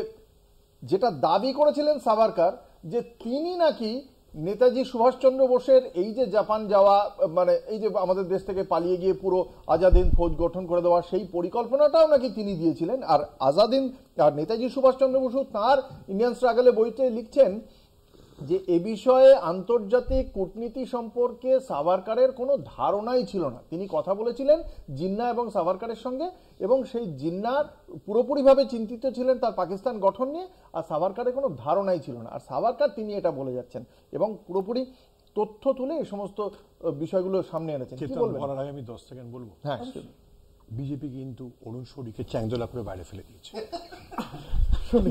যেটা দাবি করেছিলেন সাভারকার, যে তিনি নাকি নেতাজি সুভাষচন্দ্র বোসের এই যে জাপান যাওয়া, মানে এই যে আমাদের দেশ থেকে পালিয়ে গিয়ে পুরো আজাদ হিন্দ ফৌজ গঠন করে দেওয়া, সেই পরিকল্পনাটাও নাকি তিনি দিয়েছিলেন। আর আজাদ হিন্দ আর নেতাজি সুভাষচন্দ্র বসু তাঁর ইন্ডিয়ান স্ট্রাগলে বইতে লিখছেন যে এ বিষয়ে আন্তর্জাতিক কূটনীতি সম্পর্কে সাভারকারের কোনো ধারণাই ছিল না। তিনি কথা বলেছিলেন জিন্না এবং সাভারকারের সঙ্গে, এবং সেই জিন্নার পুরোপুরিভাবে চিন্তিত ছিলেন তার পাকিস্তান গঠন নিয়ে, আর সাভারকারের কোনো ধারণাই ছিল না। আর সাভারকার তিনি এটা বলে যাচ্ছেন এবং পুরোপুরি তথ্য তুলে এই সমস্ত বিষয়গুলো সামনে এনেছেন। কি বলবেন?
আমি 10 সেকেন্ড বলবো।
হ্যাঁ,
বিজেপি কিন্তু অরুণ শৌরীকে চ্যাংদোলা করে বাইরে ফেলে দিয়েছে।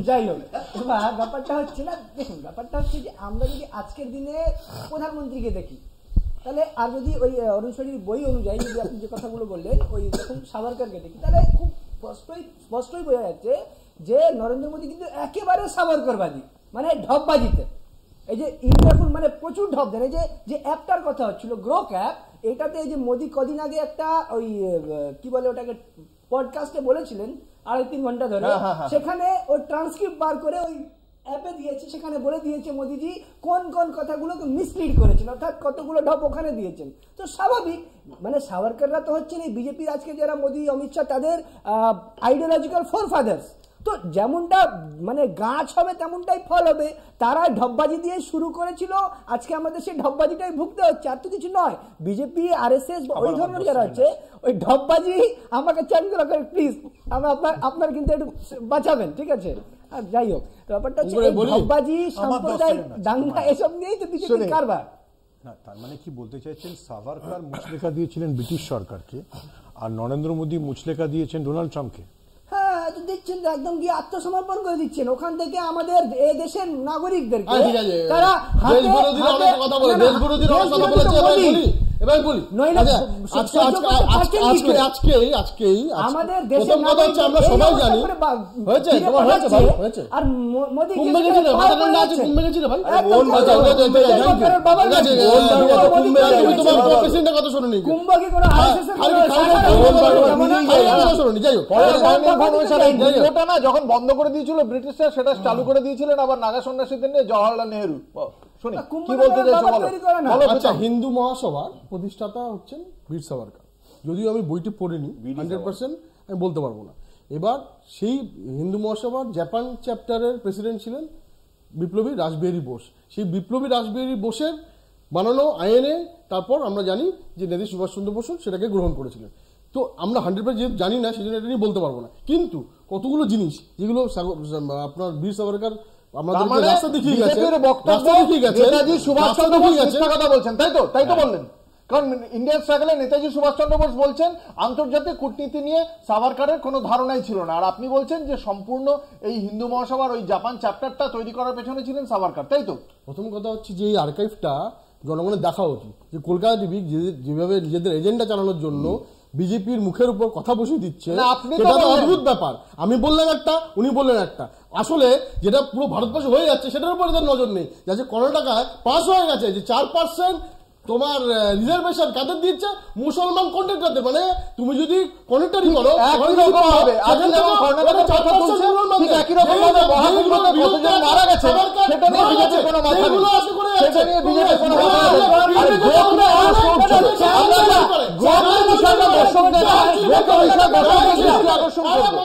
যাই হোক, এবার ব্যাপারটা হচ্ছে না, দেখুন ব্যাপারটা হচ্ছে যে আমরা যদি আজকের দিনে প্রধানমন্ত্রীকে দেখি, তাহলে আর যদি ওই অরুণ শৌরীর বই অনুযায়ী যদি আপনি যে কথাগুলো বললেন ওই রকম সাভারকারকে দেখি, তাহলে খুব স্পষ্টই বোঝা যাচ্ছে যে নরেন্দ্র মোদী কিন্তু একেবারে সাভারকারবাদী, মানে ঢপবাজিতে। এই যে ইন্টারফুল মানে প্রচুর ঢপ দেন। এই যে অ্যাপটার কথা হচ্ছিল গ্রোক অ্যাপ, এটাতে এই যে মোদী কদিন আগে একটা ওই কি বলে ওটাকে পডকাস্টে বলেছিলেন 2.5-3 ঘন্টা ধরে, সেখানে ওই ট্রান্সক্রিপ্ট বার করে ওই অ্যাপে দিয়েছে, সেখানে বলে দিয়েছে মোদিজি কোন কোন কথাগুলোকে মিসলিড করেছেন, অর্থাৎ কতগুলো ঢপ ওখানে দিয়েছেন। তো স্বাভাবিক, মানে সাভারকাররা তো হচ্ছেন এই বিজেপির আজকে যারা মোদী অমিত শাহ তাদের আইডিওলজিক্যাল ফোরফাদার্স। তো যেমনটা মানে গাছ হবে তেমনটাই ফল হবে। তারা ঢপবাজি দিয়ে শুরু করেছিল, আজকে আমাদের সেই ঢপবাজিটাই ভুগতে হচ্ছে, আর তো কিছু নয়। বিজেপি আরএসএস ওই ধরনের যারা আছে ওই ঢপবাজি আমাকে চ্যালেঞ্জ করে প্লিজ, আপনার কিন্তু একটু বাঁচাবেন, ঠিক আছে? আর যাই হোক, ব্যাপারটা হচ্ছে ঢপবাজি, সাম্প্রদায়িক দাঙ্গা এসব নিয়েই তো বিজেপির কারবার।
না, তার মানে কি বলতে চাইছেন, সাভারকার মুচলেখা দিয়েছিলেন ব্রিটিশ সরকারকে, আর নরেন্দ্র মোদী মুচলেখা দিয়েছেন ডোনাল্ড ট্রাম্পকে।
হ্যাঁ, দিচ্ছেন, একদম গিয়ে আত্মসমর্পণ করে দিচ্ছেন ওখান থেকে আমাদের এই দেশের নাগরিকদেরকে। তারা আমাদের দেশের
আমরা সবাই জানি হয়েছে
আর মোদী
কথা শুনুনি
কুম্ভ কি কোনো
না, যখন বন্ধ করে দিয়েছিল ব্রিটিশরা সেটা চালু করে দিয়েছিলেন আবার নাগা সন্ন্যাসীদের নিয়ে জওহরলাল নেহরু। শুনি কি বলতে চাইছো।
হিন্দু মহাসভার প্রতিষ্ঠাতা হচ্ছেন বীর সাভারকার, যদিও আমি বইটি পড়িনি 100% আমি বলতে পারবো না। এবার সেই হিন্দু মহাসভার জাপান চ্যাপ্টারের প্রেসিডেন্ট ছিলেন বিপ্লবী রাসবিহারী বোস। সেই বিপ্লবী রাসবিহারী বোসের বানানো আইনে তারপর আমরা জানি যে নেতাজি সুভাষচন্দ্র বসু সেটাকে গ্রহণ করেছিলেন। তো আমরা 100% জানি না, সেই জন্য এটা নিয়ে বলতে পারবো না। কিন্তু কতগুলো জিনিস যেগুলো আপনার বীর সাভারকার আমাদের রাস্তা দেখিয়ে গেছে,
নেতাজি সুভাষচন্দ্র বোস কথা বলছেন, তাই তো বললেন। কারণ ইন্ডিয়ান স্ট্রাগলে নেতাজি সুভাষচন্দ্র বোস বলছেন আন্তর্জাতিক কূটনীতি নিয়ে সাভারকারের কোনো ধারণাই ছিল না, আর আপনি বলছেন যে সম্পূর্ণ এই হিন্দু মহাসভার ওই জাপান চ্যাপ্টারটা তৈরি করার পেছনে ছিলেন সাভারকার, তাই তো?
প্রথম কথা হচ্ছে যে এই আর্কাইভটা জনগণের দেখা উচিত, যে কলকাতা টিভি যেভাবে নিজেদের এজেন্ডা চালানোর জন্য বিজেপির মুখের উপর কথা বসিয়ে দিচ্ছে, এটা তো অদ্ভুত ব্যাপার। আমি বললাম একটা, উনি বললেন একটা। আসলে যেটা পুরো ভারতবর্ষে হয়ে যাচ্ছে সেটার উপরে তার নজর নেই। যাচ্ছে কর্ণাটকায় পাস হয়ে গেছে যে 4% তোমার রিজার্ভেশন কাদের দিচ্ছে, মুসলমান কন্ট্রাক্টরদের। মানে তুমি যদি কন্ট্রাক্টরি করো
একই রকম হবে। আপনি যখন কর্ণাটকের কথা বলছেন ঠিক একই রকম ভাবে মহাকুম্ভতে কতজন মারা গেছে সেটা নিয়ে বিজেপির কোনো মাথা নেই, সেটা নিয়ে বিজেপির কোনো মাথা নেই। আর গোপনে গোপনের বিষয়টা দর্শকদের আকর্ষণ করবে।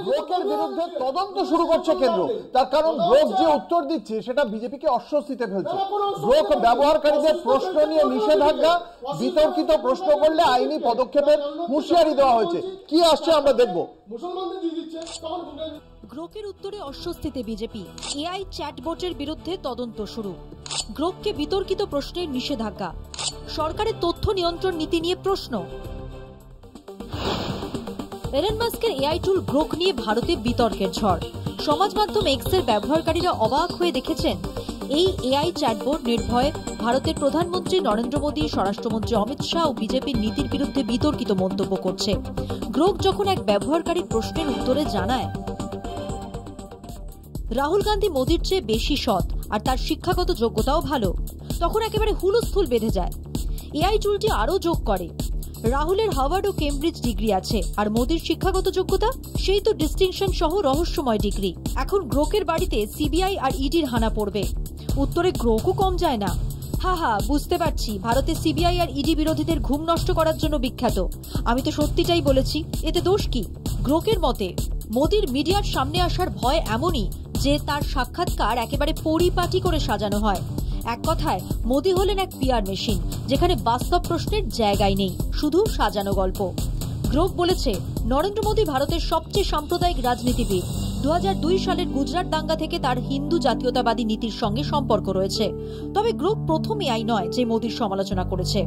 ব্রোকের বিরুদ্ধে তদন্ত শুরু করছে কেন্দ্র, তার কারণ ব্রোক যে উত্তর দিচ্ছে সেটা বিজেপিকে অস্বস্তিতে ফেলছে। ব্রোক ব্যবহারকারীদের প্রশ্ন নিয়ে নিষেধাজ্ঞা, বিতর্কিত প্রশ্ন করলে আইনি পদক্ষেপের হুঁশিয়ারি দেওয়া হয়েছে। কি আসছে আমরা দেখব।
গ্রোকের উত্তরে অস্বস্তিতে বিজেপি, এআই চ্যাটবটের বিরুদ্ধে তদন্ত শুরু, গ্রোককে বিতর্কিত প্রশ্নের নিষেধাজ্ঞা, সরকারের তথ্য নিয়ন্ত্রণ নীতি নিয়ে প্রশ্ন। এলন মাস্কের এআই টুল গ্রোক নিয়ে ভারতে বিতর্কের ঝড়। সমাজ মাধ্যম এক্সের ব্যবহারকারীরা অবাক হয়ে দেখেছেন এই এআই চ্যাটবোট নির্ভয়ে ভারতের প্রধানমন্ত্রী নরেন্দ্র মোদী, স্বরাষ্ট্রমন্ত্রী অমিত শাহ ও বিজেপির নীতির বিরুদ্ধে বিতর্কিত মন্তব্য করছে। গ্রোক যখন এক ব্যবহারকারীর প্রশ্নের উত্তরে জানায় রাহুল গান্ধী মোদীর চেয়ে বেশি সৎ আর তার শিক্ষাগত যোগ্যতাও ভালো, তখন একেবারে হুলস্থুল বেঁধে যায়। এআই টুলটি আরও যোগ করে, রাহুলের হার্ভার্ড ও কেমব্রিজ ডিগ্রি আছে, আর মোদীর শিক্ষাগত যোগ্যতা সেই তো ডিস্টিংশন সহ রহস্যময় ডিগ্রি। এখন গ্রোকের বাড়িতে সিবিআই আর ইডির হানা পড়বে। উত্তরে গ্রোকও কম যায় না, হা বুঝতে পারছি ভারতে সিবিআই আর ইডি বিরোধীদের ঘুম নষ্ট করার জন্য বিখ্যাত, আমি তো সত্যিটাই বলেছি, এতে দোষ কি? গ্রোকের মতে মোদীর মিডিয়ার সামনে আসার ভয় এমনই যে তার সাক্ষাৎকার একেবারে পরিপাটি করে সাজানো হয়। এক কথায় মোদী হলেন এক পিআর মেশিন, যেখানে বাস্তব প্রশ্নের জায়গায় নেই, শুধু সাজানো গল্প। গ্রোক বলেছে নরেন্দ্র মোদী ভারতের সবচেয়ে সাম্প্রদায়িক রাজনীতিবিদ। 2002 সালের গুজরাট দাঙ্গা থেকে তার হিন্দু জাতীয়তাবাদী নীতির সঙ্গে সম্পর্ক রয়েছে। তবে গ্রোক প্রথম এআই নয় যে মোদীর সমালোচনা করেছে।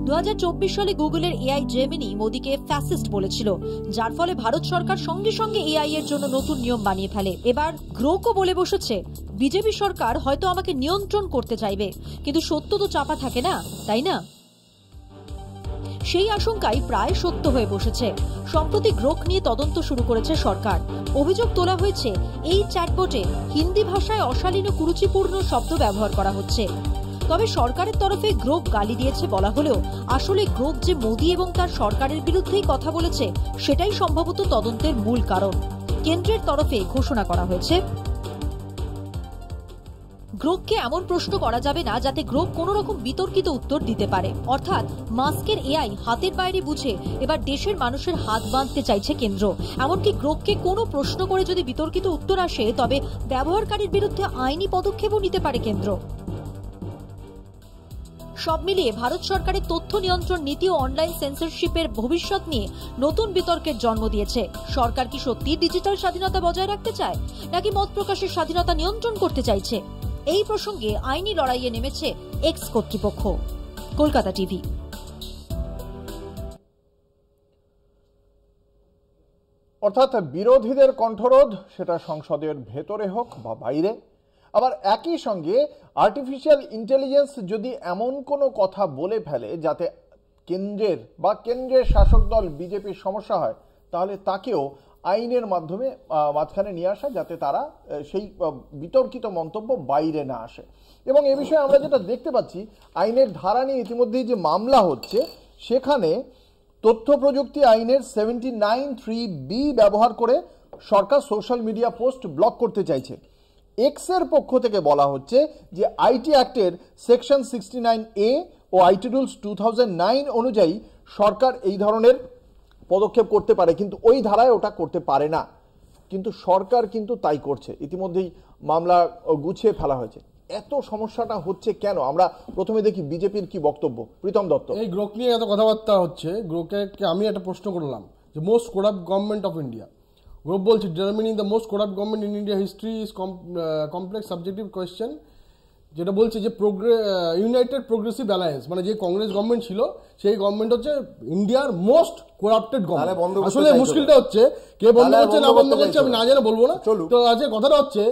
2024 সালে গুগলের এআই জেমিনি মোদীকে ফ্যাসিস্ট বলেছিল, যার ফলে ভারত সরকার সঙ্গে সঙ্গে এআই এর জন্য নতুন নিয়ম বানিয়ে ফেলে। এবার গ্রোকও বলে বসেছে বিজেপি সরকার হয়তো আমাকে নিয়ন্ত্রণ করতে চাইবে, কিন্তু সত্য তো চাপা থাকে না, তাই না? সেই আশঙ্কাই প্রায় সত্য হয়ে বসেছে। সম্প্রতি গ্রোক নিয়ে তদন্ত শুরু করেছে সরকার। অভিযোগ তোলা হয়েছে এই চ্যাটবটে হিন্দি ভাষায় অশালীন ও কুরুচিপূর্ণ শব্দ ব্যবহার করা হচ্ছে। তবে সরকারের তরফে গ্রোক গালি দিয়েছে বলা হলেও আসলে গ্রোক যে মোদী এবং তার সরকারের বিরুদ্ধেই কথা বলেছে সেটাই সম্ভবত তদন্তের মূল কারণ। কেন্দ্রের তরফে ঘোষণা করা হয়েছে গ্রোককে এমন প্রশ্ন করা যাবে না যাতে গ্রোক কোনো রকম বিতর্কিত উত্তর দিতে পারে। অর্থাৎ মাস্কের এআই হাতের বাইরে বুঝে এবার দেশের মানুষের হাত বাঁধতে চাইছে কেন্দ্র। এমনকি গ্রোককে কোনো প্রশ্ন করে যদি বিতর্কিত উত্তর আসে তবে ব্যবহারকারীর বিরুদ্ধে আইনি পদক্ষেপও নিতে পারে কেন্দ্র। সব মিলিয়ে ভারত সরকারের তথ্য নিয়ন্ত্রণ নীতি ও অনলাইন সেন্সরশিপের ভবিষ্যৎ নিয়ে নতুন বিতর্কের জন্ম দিয়েছে। সরকার কি সত্যি ডিজিটাল স্বাধীনতা বজায় রাখতে চায় নাকি মত প্রকাশের স্বাধীনতা নিয়ন্ত্রণ করতে চাইছে? এই প্রসঙ্গে আইনি লড়াইয়ে নেমেছে এক্স কর্তৃপক্ষ। কলকাতা টিভি।
অর্থাৎ বিরোধীদের কণ্ঠরোধ, সেটা সংসদের ভেতরে হোক বা বাইরে। আবার একই সঙ্গে আর্টিফিশিয়াল ইন্টেলিজেন্স যদি এমন কোনো কথা বলে ফেলে যাতে কেন্দ্রের শাসক দল বিজেপির সমস্যা হয়, তাহলে তাকেও আইনের মাধ্যমে মাঝখানে নিয়ে আসা, যাতে তারা সেই বিতর্কিত মন্তব্য বাইরে না আসে। এবং এ বিষয়ে আমরা যেটা দেখতে পাচ্ছি, আইনের ধারা নিয়ে ইতিমধ্যেই যে মামলা হচ্ছে, সেখানে তথ্য প্রযুক্তি আইনের 79(3)B ব্যবহার করে সরকার সোশ্যাল মিডিয়া পোস্ট ব্লক করতে চাইছে। এক্সের পক্ষ থেকে বলা হচ্ছে যে আইটি অ্যাক্টের সেকশন 69A ও আইটি রুলস 2009 অনুযায়ী সরকার এই ধরনের পদক্ষেপ করতে পারে, কিন্তু ওই ধারায় ওটা করতে পারে না। কিন্তু সরকার কিন্তু তাই করছে। ইতিমধ্যেই মামলা গুছিয়ে ফেলা হয়েছে। এত সমস্যাটা হচ্ছে কেন? আমরা প্রথমে দেখি বিজেপির কি বক্তব্য। প্রীতম দত্ত,
এই গ্রোক নিয়ে এত কথাবার্তা হচ্ছে, গ্রোকে আমি একটা প্রশ্ন করলাম যে most corrupt government of India. Grok বলছে determining the most corrupt government in India history is complex subjective question, যেটা বলছে যে ইউনাইটেড প্রোগ্রেসিভ অ্যালায়েন্স, মানে যে কংগ্রেস গভর্নমেন্ট ছিল সেই গভর্নমেন্ট হচ্ছে ইন্ডিয়ার মোস্ট করাপ্টেড গভর্নমেন্ট। আসলে মুশকিলটা হচ্ছে কে বন্ধ করছে না বন্ধ করছে আমি না জানে বলবো না। তো আজকে কথাটা হচ্ছে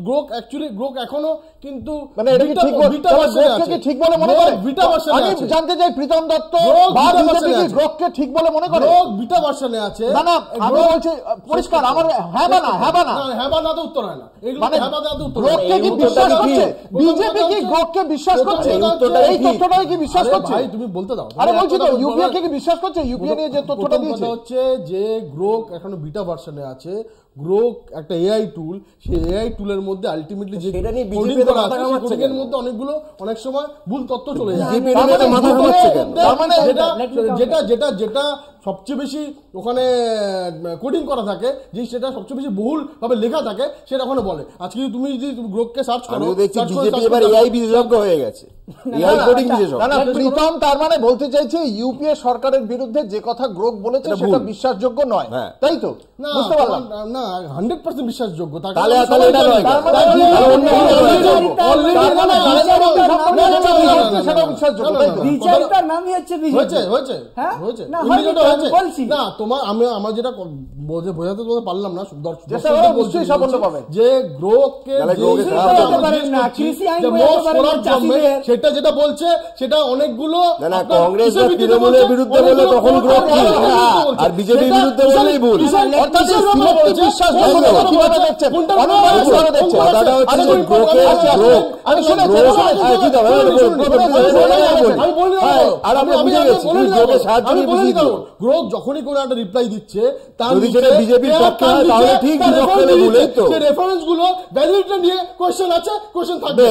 গ্রোক অ্যাকচুয়ালি গ্রোক এখনো কিন্তু
মানে এটা কি ঠিক বলে মনে করে?
বিটা ভার্সনে আছে।
আমি জানতে চাই প্রীতম দত্ত গ্রোককে ঠিক বলে মনে করে?
গ্রোক বিটা ভার্সনে আছে।
না না, আমি বলছি পরিষ্কার, আমার হ্যাঁ বা না, হ্যাঁ বা না,
হ্যাঁ বা না তো উত্তর হয় না। এগুলো হ্যাঁ বা না তো উত্তর।
গ্রোককে কি বিশ্বাস করছে বিজেপি? কি গ্রোককে বিশ্বাস করছে? এই তথ্যটাই কি বিশ্বাস করছে?
ভাই তুমি বলতে দাও।
আরে বলছি তো, ইউপিএ কি বিশ্বাস করছে? ইউপিএ নিয়ে যে তথ্যটা দিয়েছে
হচ্ছে যে গ্রোক এখনো বিটা ভার্সনে আছে। গ্রোক একটা এআই টুল, সেই এআই টুলের মধ্যে আলটিমেটলি যে কোডিং করা আছে সেই কোডিং এর মধ্যে অনেক সময় ভুল তথ্য চলে যায়। যেটা সবচেয়ে বেশি ওখানে কোডিং করা থাকে, যে সেটা সবচেয়ে বেশি বহুল ভাবে লেখা থাকে, সেটা ওখানে বলে। আজকে তুমি যদি গ্রোককে সার্চ করো,
বিজেপি এবার এআই বিশেষজ্ঞ হয়ে গেছে, এআই কোডিং বিশেষজ্ঞ।
না প্রীতম তার মানে বলতে চাইছে ইউপিএ সরকারের বিরুদ্ধে যে কথা গ্রোক বলেছে সেটা বিশ্বাসযোগ্য নয়, তাই তো? বুঝতে পারলাম
না, 100% বিশ্বাসযোগ্য।
তাহলে
না তোমার আমার যেটা বোঝাতে পারলাম না যে গ্রোককে সেটা যেটা বলছে সেটা অনেকগুলো
কংগ্রেস তৃণমূলের বিরুদ্ধে বলে তখন গ্রোক আর বিজেপির বিরুদ্ধে বলেই ভুল।
গ্রোক যখনই কোনো একটা রিপ্লাই দিচ্ছে তার
বিজেপির পক্ষে হয় তাহলে ঠিক,
রেফারেন্স গুলো ভ্যালিডিটি নিয়ে কোশ্চেন আছে, কোশ্চেন থাকবে।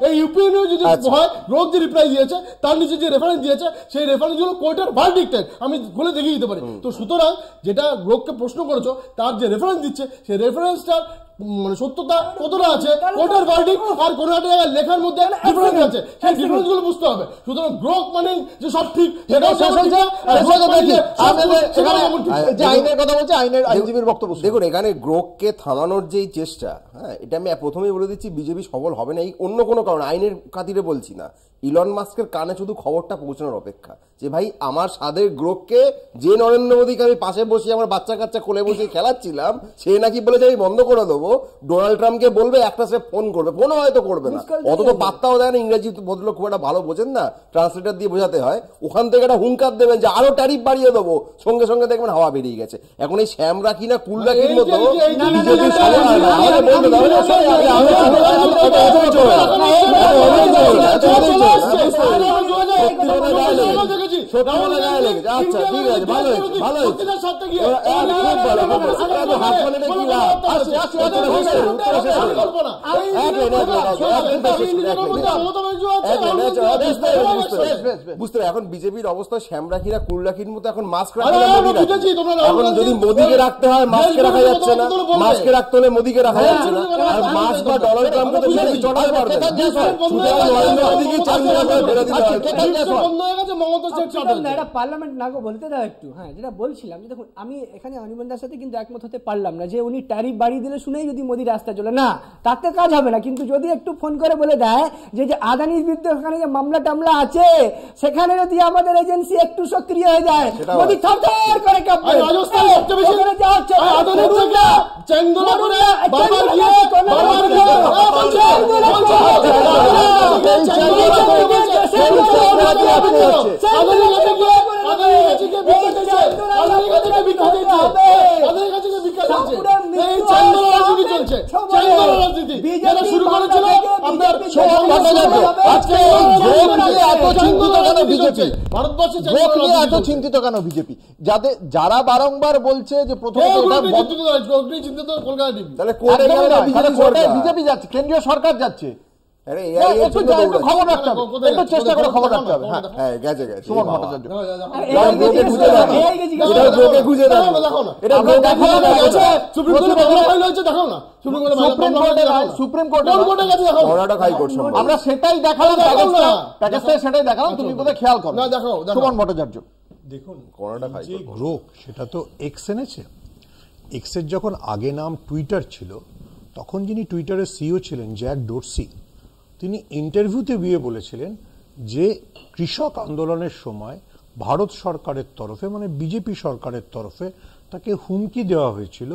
এই ইউপিএ যদি হয়, গ্রোক যে রিপ্লাই দিয়েছে তার নিচে যে রেফারেন্স দিয়েছে সেই রেফারেন্স গুলো কোর্টের ভার্ডিক্টেড আমি খুলে দেখিয়ে দিতে পারি। তো সুতরাং যেটা গ্রোককে প্রশ্ন করেছো তার যে রেফারেন্স দিচ্ছে সেই রেফারেন্সটার মানে সত্যতা কতটা আছে, কোর্টের ভার্ডিক্ট আর কোন একটা জায়গায় লেখার মধ্যে ডিফারেন্স আছে, সেই ডিফারেন্স গুলো বুঝতে হবে। সুতরাং গ্রোক মানে যে সব ঠিক সেটাও শেষ হয়েছে।
আইনের কথা বলছে, আইনের আইনজীবীর বক্তব্য
দেখুন, এখানে গ্রোককে থামানোর যেই চেষ্টা, হ্যাঁ, এটা আমি প্রথমেই বলে দিচ্ছি বিজেপি সফল হবে না, এই অন্য কোনো কারণে, আইনের খাতিরে বলছি না। ইলন মাস্কের কানে শুধু খবরটা পৌঁছানোর অপেক্ষা যে ভাই আমার সাদের গ্রোককে, যে নরেন্দ্র মোদীকে আমি পাশে বসে আমার বাচ্চা কাচ্চা কোলে বসে খেলাচ্ছিলাম, সে নাকি বলেছে আমি বন্ধ করে দেবো। ডোনাল্ড ট্রাম্পকে বলবে, একটা সে ফোন করবে, ফোনও হয়তো করবে না, অত তো পাত্তাও দেয় না। ইংরেজি ভদ্রলোক খুব একটা ভালো বোঝেন না, ট্রান্সলেটার দিয়ে বোঝাতে হয়। ওখান থেকে একটা হুঙ্কার দেবেন যে আরো ট্যারিফ বাড়িয়ে দেবো, সঙ্গে সঙ্গে দেখবেন হাওয়া বেরিয়ে গেছে। এখন এই শ্যামরা কিনা কুলরাকির মতো আচ্ছা ঠিক আছে, ভালো হয়েছে, ভালো হয়েছে, বুঝতে পারি। এখন বিজেপির অবস্থা শ্যামরাখিরা কুলরাখির মতো এখন মাস্ক রাখে না, এখন যদি মোদিকে রাখতে হয় মাস্কে রাখা যাচ্ছে না, মাস্কে রাখতে হলে মোদিকে রাখা যাচ্ছে না, আর মাস্ক বা ডলার ট্রাম্পকে তো বিজেপি চড়াতে পারবে না। নরেন্দ্র মোদীকে চাকরি করে বেরোতে
এটা পার্লামেন্ট না গো, বলতে দাও একটু। হ্যাঁ, যেটা বলছিলাম যে দেখুন, আমি এখানে অনির্বাণদার সাথে কিন্তু একমত হতে পারলাম না যে উনি ট্যারিফ বাড়িয়ে দিলে শুনেই যদি মোদি রাস্তা চলে না, তাতে কাজ হবে না। কিন্তু যদি একটু ফোন করে বলে দেয় যে আদানির বিরুদ্ধে ওখানে যে মামলা টামলা আছে, সেখানে যদি আমাদের এজেন্সি একটু সক্রিয় হয়ে যায়, মোদি থরথর করে কাঁপবে।
এত চিন্তিত কেন বিজেপি? যারা বারংবার বলছে যে বিজেপি যাচ্ছে, কেন্দ্রীয় সরকার যাচ্ছে, খবর রাখতে হবে, একটু চেষ্টা করে খবর রাখতে হবে। হ্যাঁ, গেছে গেছে সুমন ভট্টাচার্য সুপ্রিম কোর্টে আমরা সেটাই দেখালাম, সেটাই দেখালাম, তুমি বোধহয় খেয়াল করো। সুমন ভট্টাচার্য
দেখুন, যে গ্রোক সেটা তো এক্স এনেছে। এক্সের যখন আগে নাম টুইটার ছিল, তখন যিনি টুইটারের সিইও ছিলেন জ্যাক ডোরসি, তিনি ইন্টারভিউতে গিয়ে বলেছিলেন যে কৃষক আন্দোলনের সময় ভারত সরকারের তরফে, মানে বিজেপি সরকারের তরফে তাকে হুমকি দেওয়া হয়েছিল,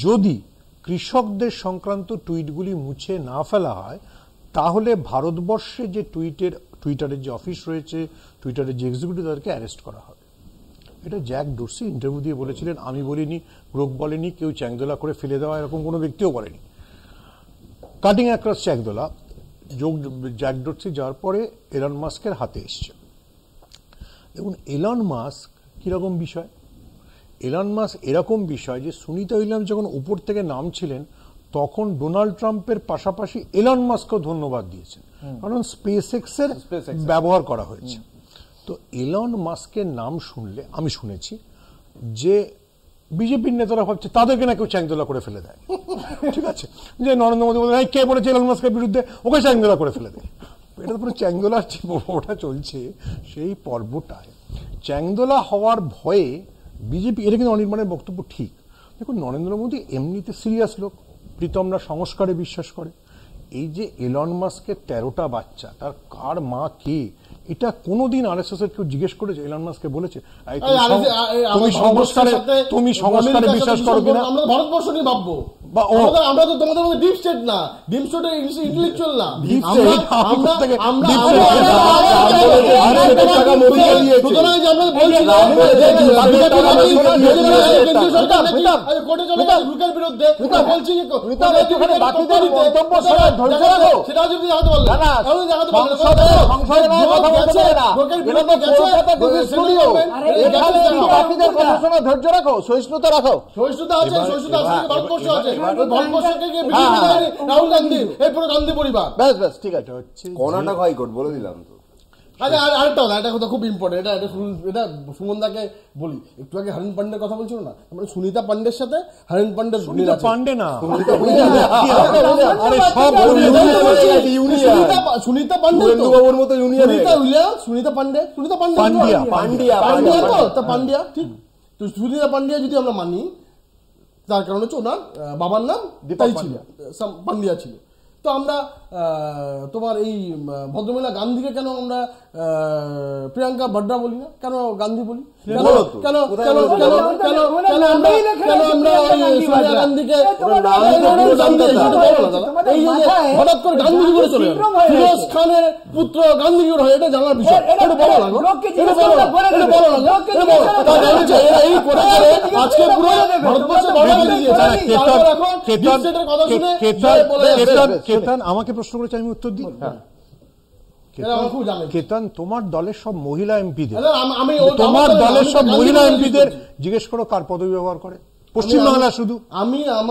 যদি কৃষকদের সংক্রান্ত টুইটগুলি মুছে না ফেলা হয় তাহলে ভারতবর্ষে যে টুইটারের যে অফিস রয়েছে, টুইটারের যে এক্সিকিউটিভ, তাদেরকে অ্যারেস্ট করা হবে। এটা জ্যাক ডোরসি ইন্টারভিউ দিয়ে বলেছিলেন, আমি বলিনি, গ্রোক বলেনি, কেউ চ্যাংদোলা করে ফেলে দেওয়া এরকম কোনো ব্যক্তিও বলেনি। কাটিং অ্যাক্রস চ্যাংদোলা জ্যাক ডোরসি যাওয়ার পরে এলন মাস্কের হাতে এসছে। দেখুন, এলন মাস্ক কিরকম বিষয়? এলন মাস্ক এরকম বিষয় যে সুনিতা উইলিয়ামস যখন উপর থেকে নামছিলেন, তখন ডোনাল্ড ট্রাম্পের পাশাপাশি এলন মাস্কও ধন্যবাদ দিয়েছেন, কারণ স্পেস এক্সের ব্যবহার করা হয়েছে। তো এলন মাস্কের নাম শুনলে, আমি শুনেছি যে বিজেপির নেতারা ভাবছে তাদেরকে না কেউ চ্যাংদোলা করে ফেলে দেয়। ঠিক আছে, যে নরেন্দ্র মোদী বলে কে বলেছে এলন মাস্কের বিরুদ্ধে, ওকে চ্যাংদোলা করে ফেলে দেয়। এটা তো পুরো চ্যাংদোলার যে পর্বটা চলছে, সেই পর্বটায় চ্যাংদোলা হওয়ার ভয়ে বিজেপি, এটা কিন্তু অনির্বাণের বক্তব্য ঠিক। দেখুন, নরেন্দ্র মোদী এমনিতে সিরিয়াস লোক, প্রীতমরা সংস্কারে বিশ্বাস করে। এই যে এলন মাস্কের 13টা বাচ্চা, তার কার মা কে, এটা কোনোদিন আরএসএস এর কেউ জিজ্ঞেস করেছে? এলন মাস্ককে বলেছে তুমি সংস্কারে বিশ্বাস করো কিনা?
আমরা ভারতবর্ষ নিয়ে ভাববো, আমরা তো তোমাদের মধ্যে ডিপ স্টেট না, ডিপ স্টেটের ইন্টেলেকচুয়াল না।
ধৈর্য রাখো, সহিষ্ণুতা রাখো।
সহিষ্ণুতা আছে, সহিষ্ণুতা আছে, ভারতবর্ষ আছে, ভারতবর্ষকে রাহুল গান্ধী, এরপরে গান্ধী পরিবার।
ব্যাস ব্যাস, ঠিক আছে,
কর্ণাটক হাইকোর্ট বলে দিলাম তো।
আচ্ছা, আরেকটা কথা, একটা কথা খুব ইম্পর্টেন্ট, এটা সুমনদাকে বলি। একটু আগে হরিণ পান্ডের কথা বলছিল না, মানে সুনিতা পান্ডের সাথে হরিণ পান্ডের
পান্ডে না,
সুনিতা পান্ডে, সুনিতা পান্ডে, পান্ডিয়া, ঠিক। তো সুনিতা পান্ডিয়া যদি আমরা মানি, তার কারণ হচ্ছে ওনার বাবার নাম পান্ডিয়া ছিল। তো আমরা তোমার এই ভদ্রমহিলা গান্ধীকে কেন আমরা প্রিয়াঙ্কা বাড্রা বলি না, কেন গান্ধী বলি? কেন আমরা সোনিয়া গান্ধীকে হঠাৎ করে গান্ধী করে চলে গেল? ফিরোজ খানের পুত্র গান্ধী করে হয়, এটা জানার বিষয়। এটা বড় লাগলো, এই করে আজকে পুরো ভারতবর্ষে
আমাকে প্রশ্ন করেছে, আমি উত্তর দিই। কেতন, তোমার দলের সব মহিলা এমপিদের, তোমার দলের সব মহিলা এমপিদের জিজ্ঞেস করো কার পদবি ব্যবহার করে পশ্চিমবাংলা। শুধু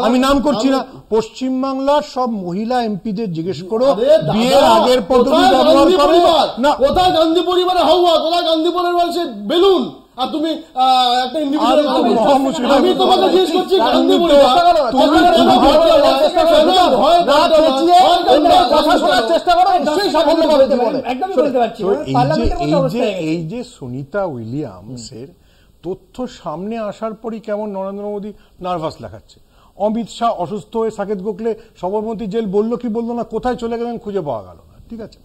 আমি নাম করছি না, পশ্চিমবাংলার সব মহিলা এমপিদের জিজ্ঞেস করো বিয়ের আগের পদবি ব্যবহার করে না।
কোথায় গান্ধী পরিবারে হাওয়া, কোথায় গান্ধী পরিবার সে বেলুন, আর তুমি একটা ইন্ডিভিজুয়াল। আমি তোমাকে জিজ্ঞেস করছি গান্ধী পরিবার
এই যে সুনিতা উইলিয়ামসের তথ্য সামনে আসার পরই কেমন নরেন্দ্র মোদী নার্ভাস দেখাচ্ছে। অমিত শাহ অসুস্থ হয়ে সাকেত গোখলে সবরমতী জেল বললো কি বললো না, কোথায় চলে গেলেন খুঁজে পাওয়া গেল না। ঠিক আছে,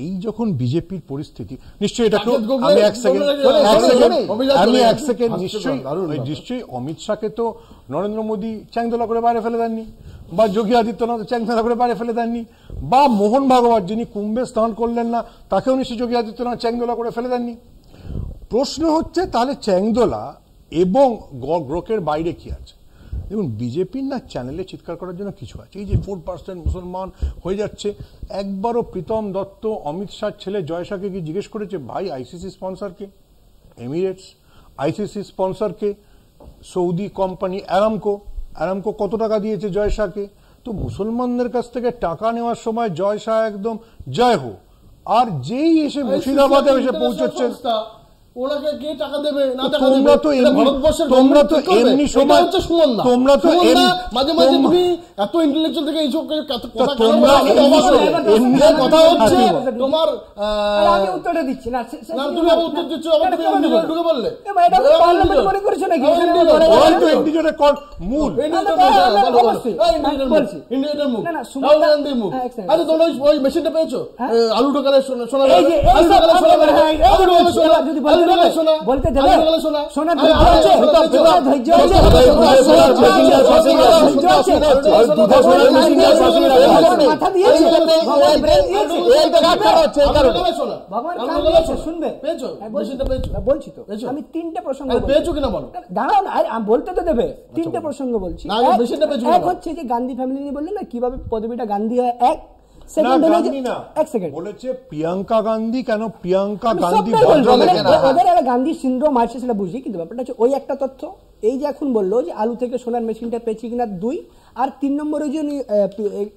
এই যখন বিজেপির পরিস্থিতি, নিশ্চয়ই এটা নিশ্চয়ই অমিত শাহকে তো নরেন্দ্র মোদী চ্যাংদোলা করে বাইরে ফেলে দেননি, বা যোগী আদিত্যনাথ চ্যাংদোলা করে বাইরে ফেলে দেননি, বা মোহন ভাগবত যিনি কুম্ভে স্নান করলেন না তাকেও নিশ্চয়ই যোগী আদিত্যনাথ চ্যাংদোলা করে ফেলে দেননি। প্রশ্ন হচ্ছে তাহলে চ্যাংদোলা এবং গ্রোকের বাইরে কি আছে? দেখুন, বিজেপির না চ্যানেলে চিৎকার করার জন্য কিছু আছে। এই যে 4% মুসলমান হয়ে যাচ্ছে, একবারও প্রীতম দত্ত অমিত শাহ ছেলে জয় শাহকে কি জিজ্ঞেস করেছে ভাই আইসিসি স্পন্সরকে? এমিরেটস আইসিসি স্পন্সরকে? সৌদি কোম্পানি অ্যারামকো কত টাকা দিয়েছে জয় শাহকে? তো মুসলমানদের কাছ থেকে টাকা নেওয়ার সময় জয় শাহ একদম জয় হো, আর যেই এসে মুর্শিদাবাদে এসে পৌঁছচ্ছেন
ওনাকে কে টাকা দেবে না টাকা
দেবে? তোমরা তো এমনি সময় তোমরা তো
মাঝে মাঝে তুমি এত ইন্টেলেকচুয়াল থেকে এইসব
তোমরা
কথা হচ্ছে তোমার।
আমি উত্তরটা দিচ্ছি না,
তুমি উত্তর দিচ্ছ, ঢুকে বললে ওই মেশিনটা পেয়েছো আলু ঢোকালে সোনা
বলতে শুনবে বলছি তো আমি তিনটে প্রসঙ্গ
পেয়েছো কিনা বলো,
দাঁড়াও বলতে তো দেবে। তিনটে প্রসঙ্গ বলছি। এক হচ্ছে যে গান্ধী ফ্যামিলি নিয়ে বললেন না কিভাবে পদবিটা গান্ধী হয়, এক
বলেছে প্রিয়াঙ্কা গান্ধী কেন প্রিয়াঙ্কা গান্ধী
গান্ধী সিন্ড্রোম আছে সেটা বুঝি, কিন্তু ব্যাপারটা হচ্ছে ওই একটা তথ্য। এই যে এখন বললো যে আলু থেকে সোনার মেশিনটা পেয়েছি কিনা, 2 আর 3 নম্বরে যে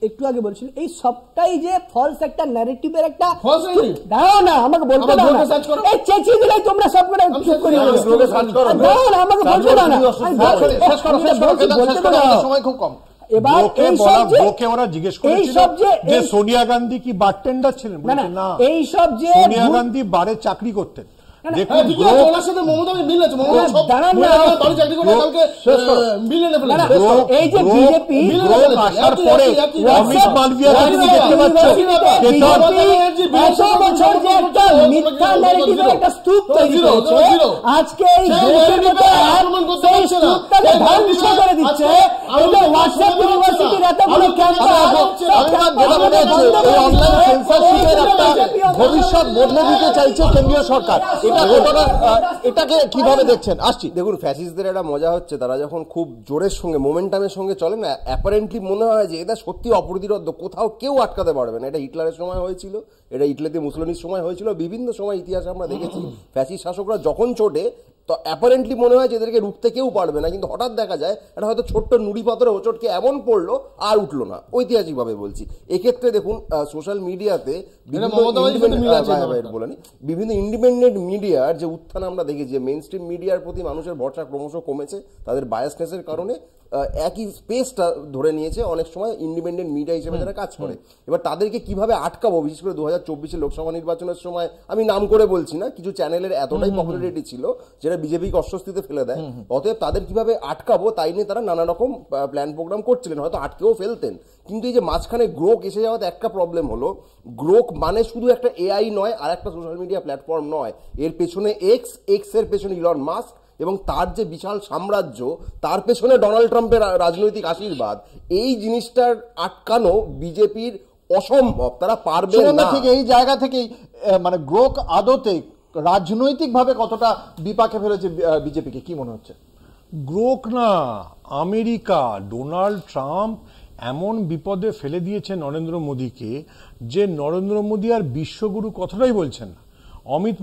একটু আগে বলছিল এই সবটাই যে ফলস একটা ন্যারেটিভের একটা। দাঁড়াও না, আমাকে বলতে দাও না, এই চেঁচিয়ে দিলেই তোমরা সব করে চুপ করে দাঁড়াও না, আমাকে বলতে দাও না,
সময় খুব কম।
এবার
ওরা জিজ্ঞেস করেছিল যে সোনিয়া গান্ধী কি বারটেন্ডার ছিলেন, না
এই সব যে
সোনিয়া গান্ধী বারে চাকরি করতেন।
আজকে
ভবিষ্যৎ বদলে দিতে চাইছে কেন্দ্রীয় সরকার, এটাকে কিভাবে দেখছেন? আসছি,
দেখুন ফ্যাসিস্টদের একটা মজা হচ্ছে, তারা যখন খুব জোরের সঙ্গে মোমেন্টামের সঙ্গে চলে না, অ্যাপারেন্টলি মনে হয় যে এটা সত্যি অপ্রতিরোধ্য, কোথাও কেউ আটকাতে পারবে না। এটা হিটলারের সময় হয়েছিল, এটা ইটলিতে মুসলিনের সময় হয়েছিল, বিভিন্ন সময় ইতিহাসে আমরা দেখেছি ফ্যাসিস্ট শাসকরা যখন ছোটে তো অ্যাপারেন্টলি মনে হয় যে এদেরকে রুখতে কেউ পারবে না, কিন্তু হঠাৎ দেখা যায় এটা হয়তো ছোট্ট নুড়ি পাথরে হোঁচটকে এমন পড়লো আর উঠলো না, ঐতিহাসিকভাবে বলছি। এক্ষেত্রে দেখুন সোশ্যাল মিডিয়াতে বিভিন্ন ইন্ডিপেন্ডেন্ট মিডিয়ার যে উত্থান আমরা দেখেছি, যে মেইন স্ট্রিম মিডিয়ার প্রতি মানুষের ভরসা ক্রমশ কমেছে তাদের বায়াসনেসের কারণে। একই স্পেসটা ধরে নিয়েছে অনেক সময় ইন্ডিপেন্ডেন্ট মিডিয়া হিসেবে যারা কাজ করে। এবার তাদেরকে কিভাবে আটকাবো, বিশেষ করে 2024 লোকসভা নির্বাচনের সময়, আমি নাম করে বলছি না, কিছু চ্যানেলের এতটাই পপুলারিটি ছিল যেটা বিজেপিকে অস্বস্তিতে ফেলে দেয়। অতএব তাদের কিভাবে আটকাবো তাই নিয়ে তারা নানা রকম প্ল্যান প্রোগ্রাম করছিলেন, হয়তো আটকেও ফেলতেন। কিন্তু এই যে মাঝখানে গ্রোক এসে যাওয়াতে একটা প্রবলেম হলো, গ্রোক মানে শুধু একটা এআই নয়, আর একটা সোশ্যাল মিডিয়া প্ল্যাটফর্ম নয়, এর পেছনে এক্স এর পেছনে ইলন মাস্ক এবং তার যে বিশাল সাম্রাজ্য, তার পেছনে ডোনাল্ড ট্রাম্পের রাজনৈতিক আশীর্বাদ। এই জিনিসটার আটকানো বিজেপির অসম্ভব, তারা পারবে না।
ঠিক এই জায়গা থেকেই মানে গ্রোক আদতে রাজনৈতিকভাবে কতটা বিপাকে ফেলেছে বিজেপিকে, কি মনে হচ্ছে?
গ্রোক না, আমেরিকা, ডোনাল্ড ট্রাম্প এমন বিপদে ফেলে দিয়েছে নরেন্দ্র মোদীকে যে নরেন্দ্র মোদী আর বিশ্বগুরু কথাটাই বলছেন না। অমিত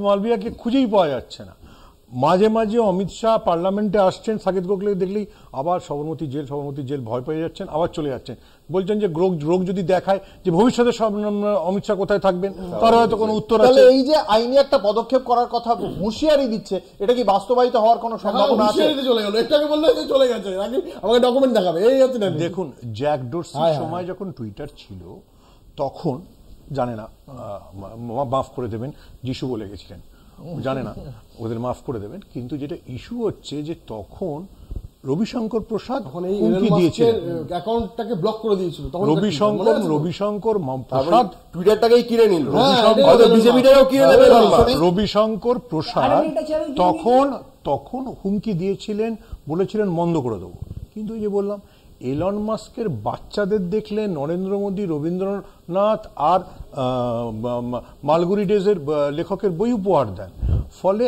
মালবিয়াকে খুঁজেই পাওয়া যাচ্ছে না। মাঝে মাঝে অমিত শাহ পার্লামেন্টে আসছেন, সাকেত গোখলে দেখলেই আবার সবরমতী জেল ভয় পেয়ে যাচ্ছেন, আবার চলে যাচ্ছেন। বলছেন যে গ্রোক যদি দেখায় যে ভবিষ্যতে অমিত শাহ কোথায় থাকবেন তার হয়তো কোনো উত্তর আছে।
এই যে আইনি একটা পদক্ষেপ করার কথা হুঁশিয়ারি দিচ্ছে, এটা কি বাস্তবায়িত হওয়ার কোনো সম্ভাবনা আছে?
চলে গেল, একটু আগে বললো চলে গেছে, আমাকে ডকুমেন্ট দেখাবে, এই হচ্ছে না।
দেখুন, জ্যাক ডোরসির সময় যখন টুইটার ছিল তখন জানে না, মাফ করে দেবেন, যিশু বলে গেছিলেন, জানে না, ওদের মাফ করে দেবেন। কিন্তু যেটা ইস্যু হচ্ছে যে তখন রবিশঙ্কর প্রসাদ হুমকি দিয়েছিলেন,
অ্যাকাউন্টটাকে ব্লক করে দিয়েছিল,
রবিশঙ্কর প্রসাদ
টুইটারটাকেই কিনে নিল,
রবিশঙ্কর প্রসাদ তখন হুমকি দিয়েছিলেন, বলেছিলেন বন্ধ করে দেবো। কিন্তু এই যে বললাম, এলন মাস্কের বাচ্চাদের দেখলে নরেন্দ্র মোদী রবীন্দ্রনাথ আর মালগুরি ডেজের লেখকের বই উপহার দেন। ফলে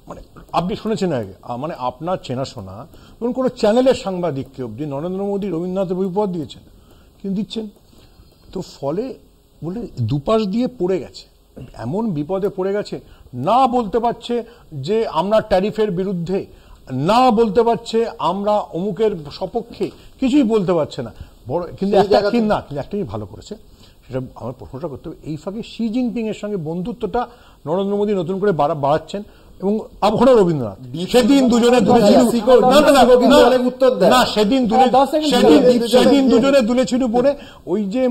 মানে আপনি শুনেছেন আগে, মানে আপনার চেনাশোনা ধরুন কোনো চ্যানেলের সাংবাদিককে অব্দি নরেন্দ্র মোদী রবীন্দ্রনাথের বই উপহার দিয়েছেন, কিন্তু দিচ্ছেন তো। ফলে বলে দুপাশ দিয়ে পড়ে গেছে, এমন বিপদে পড়ে গেছে, না বলতে পারছে যে আমরা ট্যারিফের বিরুদ্ধে, না বলতে পারছে আমরা অমুকের সপক্ষে, কিছুই বলতে পারছে না। বড় কিন্তু একটাই ভালো করেছে, সেটা আমার প্রশ্নটা করতে হবে, এই ফাঁকে শি জিনপিং এর সঙ্গে বন্ধুত্বটা নরেন্দ্র মোদী নতুন করে বাড়াচ্ছেন। এবং আবহাওয়া রবীন্দ্রনাথ সেদিন দুজনে দুলেছিল পরে ওই যে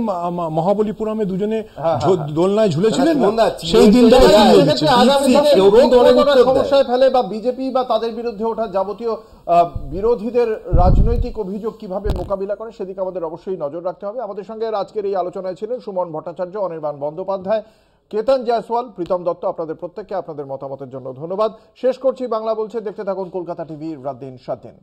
মহাবলীপুরমে দুজনে দোলনায় ঝুলেছিলেন, সেই দিনটা
সমস্যায় ফেলে বা বিজেপি বা তাদের বিরুদ্ধে ওঠা যাবতীয় বিরোধীদের রাজনৈতিক অভিযোগ কিভাবে মোকাবিলা করে সেদিকে আমাদের অবশ্যই নজর রাখতে হবে। আমাদের সঙ্গে আজকের এই আলোচনায় ছিলেন সুমন ভট্টাচার্য, অনির্বাণ বন্দ্যোপাধ্যায়, কেতন জয়সওয়াল, প্রীতম দত্ত। আপনাদের প্রত্যেককে আপনাদের মতামতের জন্য ধন্যবাদ। শেষ করছি বাংলা বলছে। দেখতে থাকুন কলকাতা টিভি, রাত দিন 7 দিন।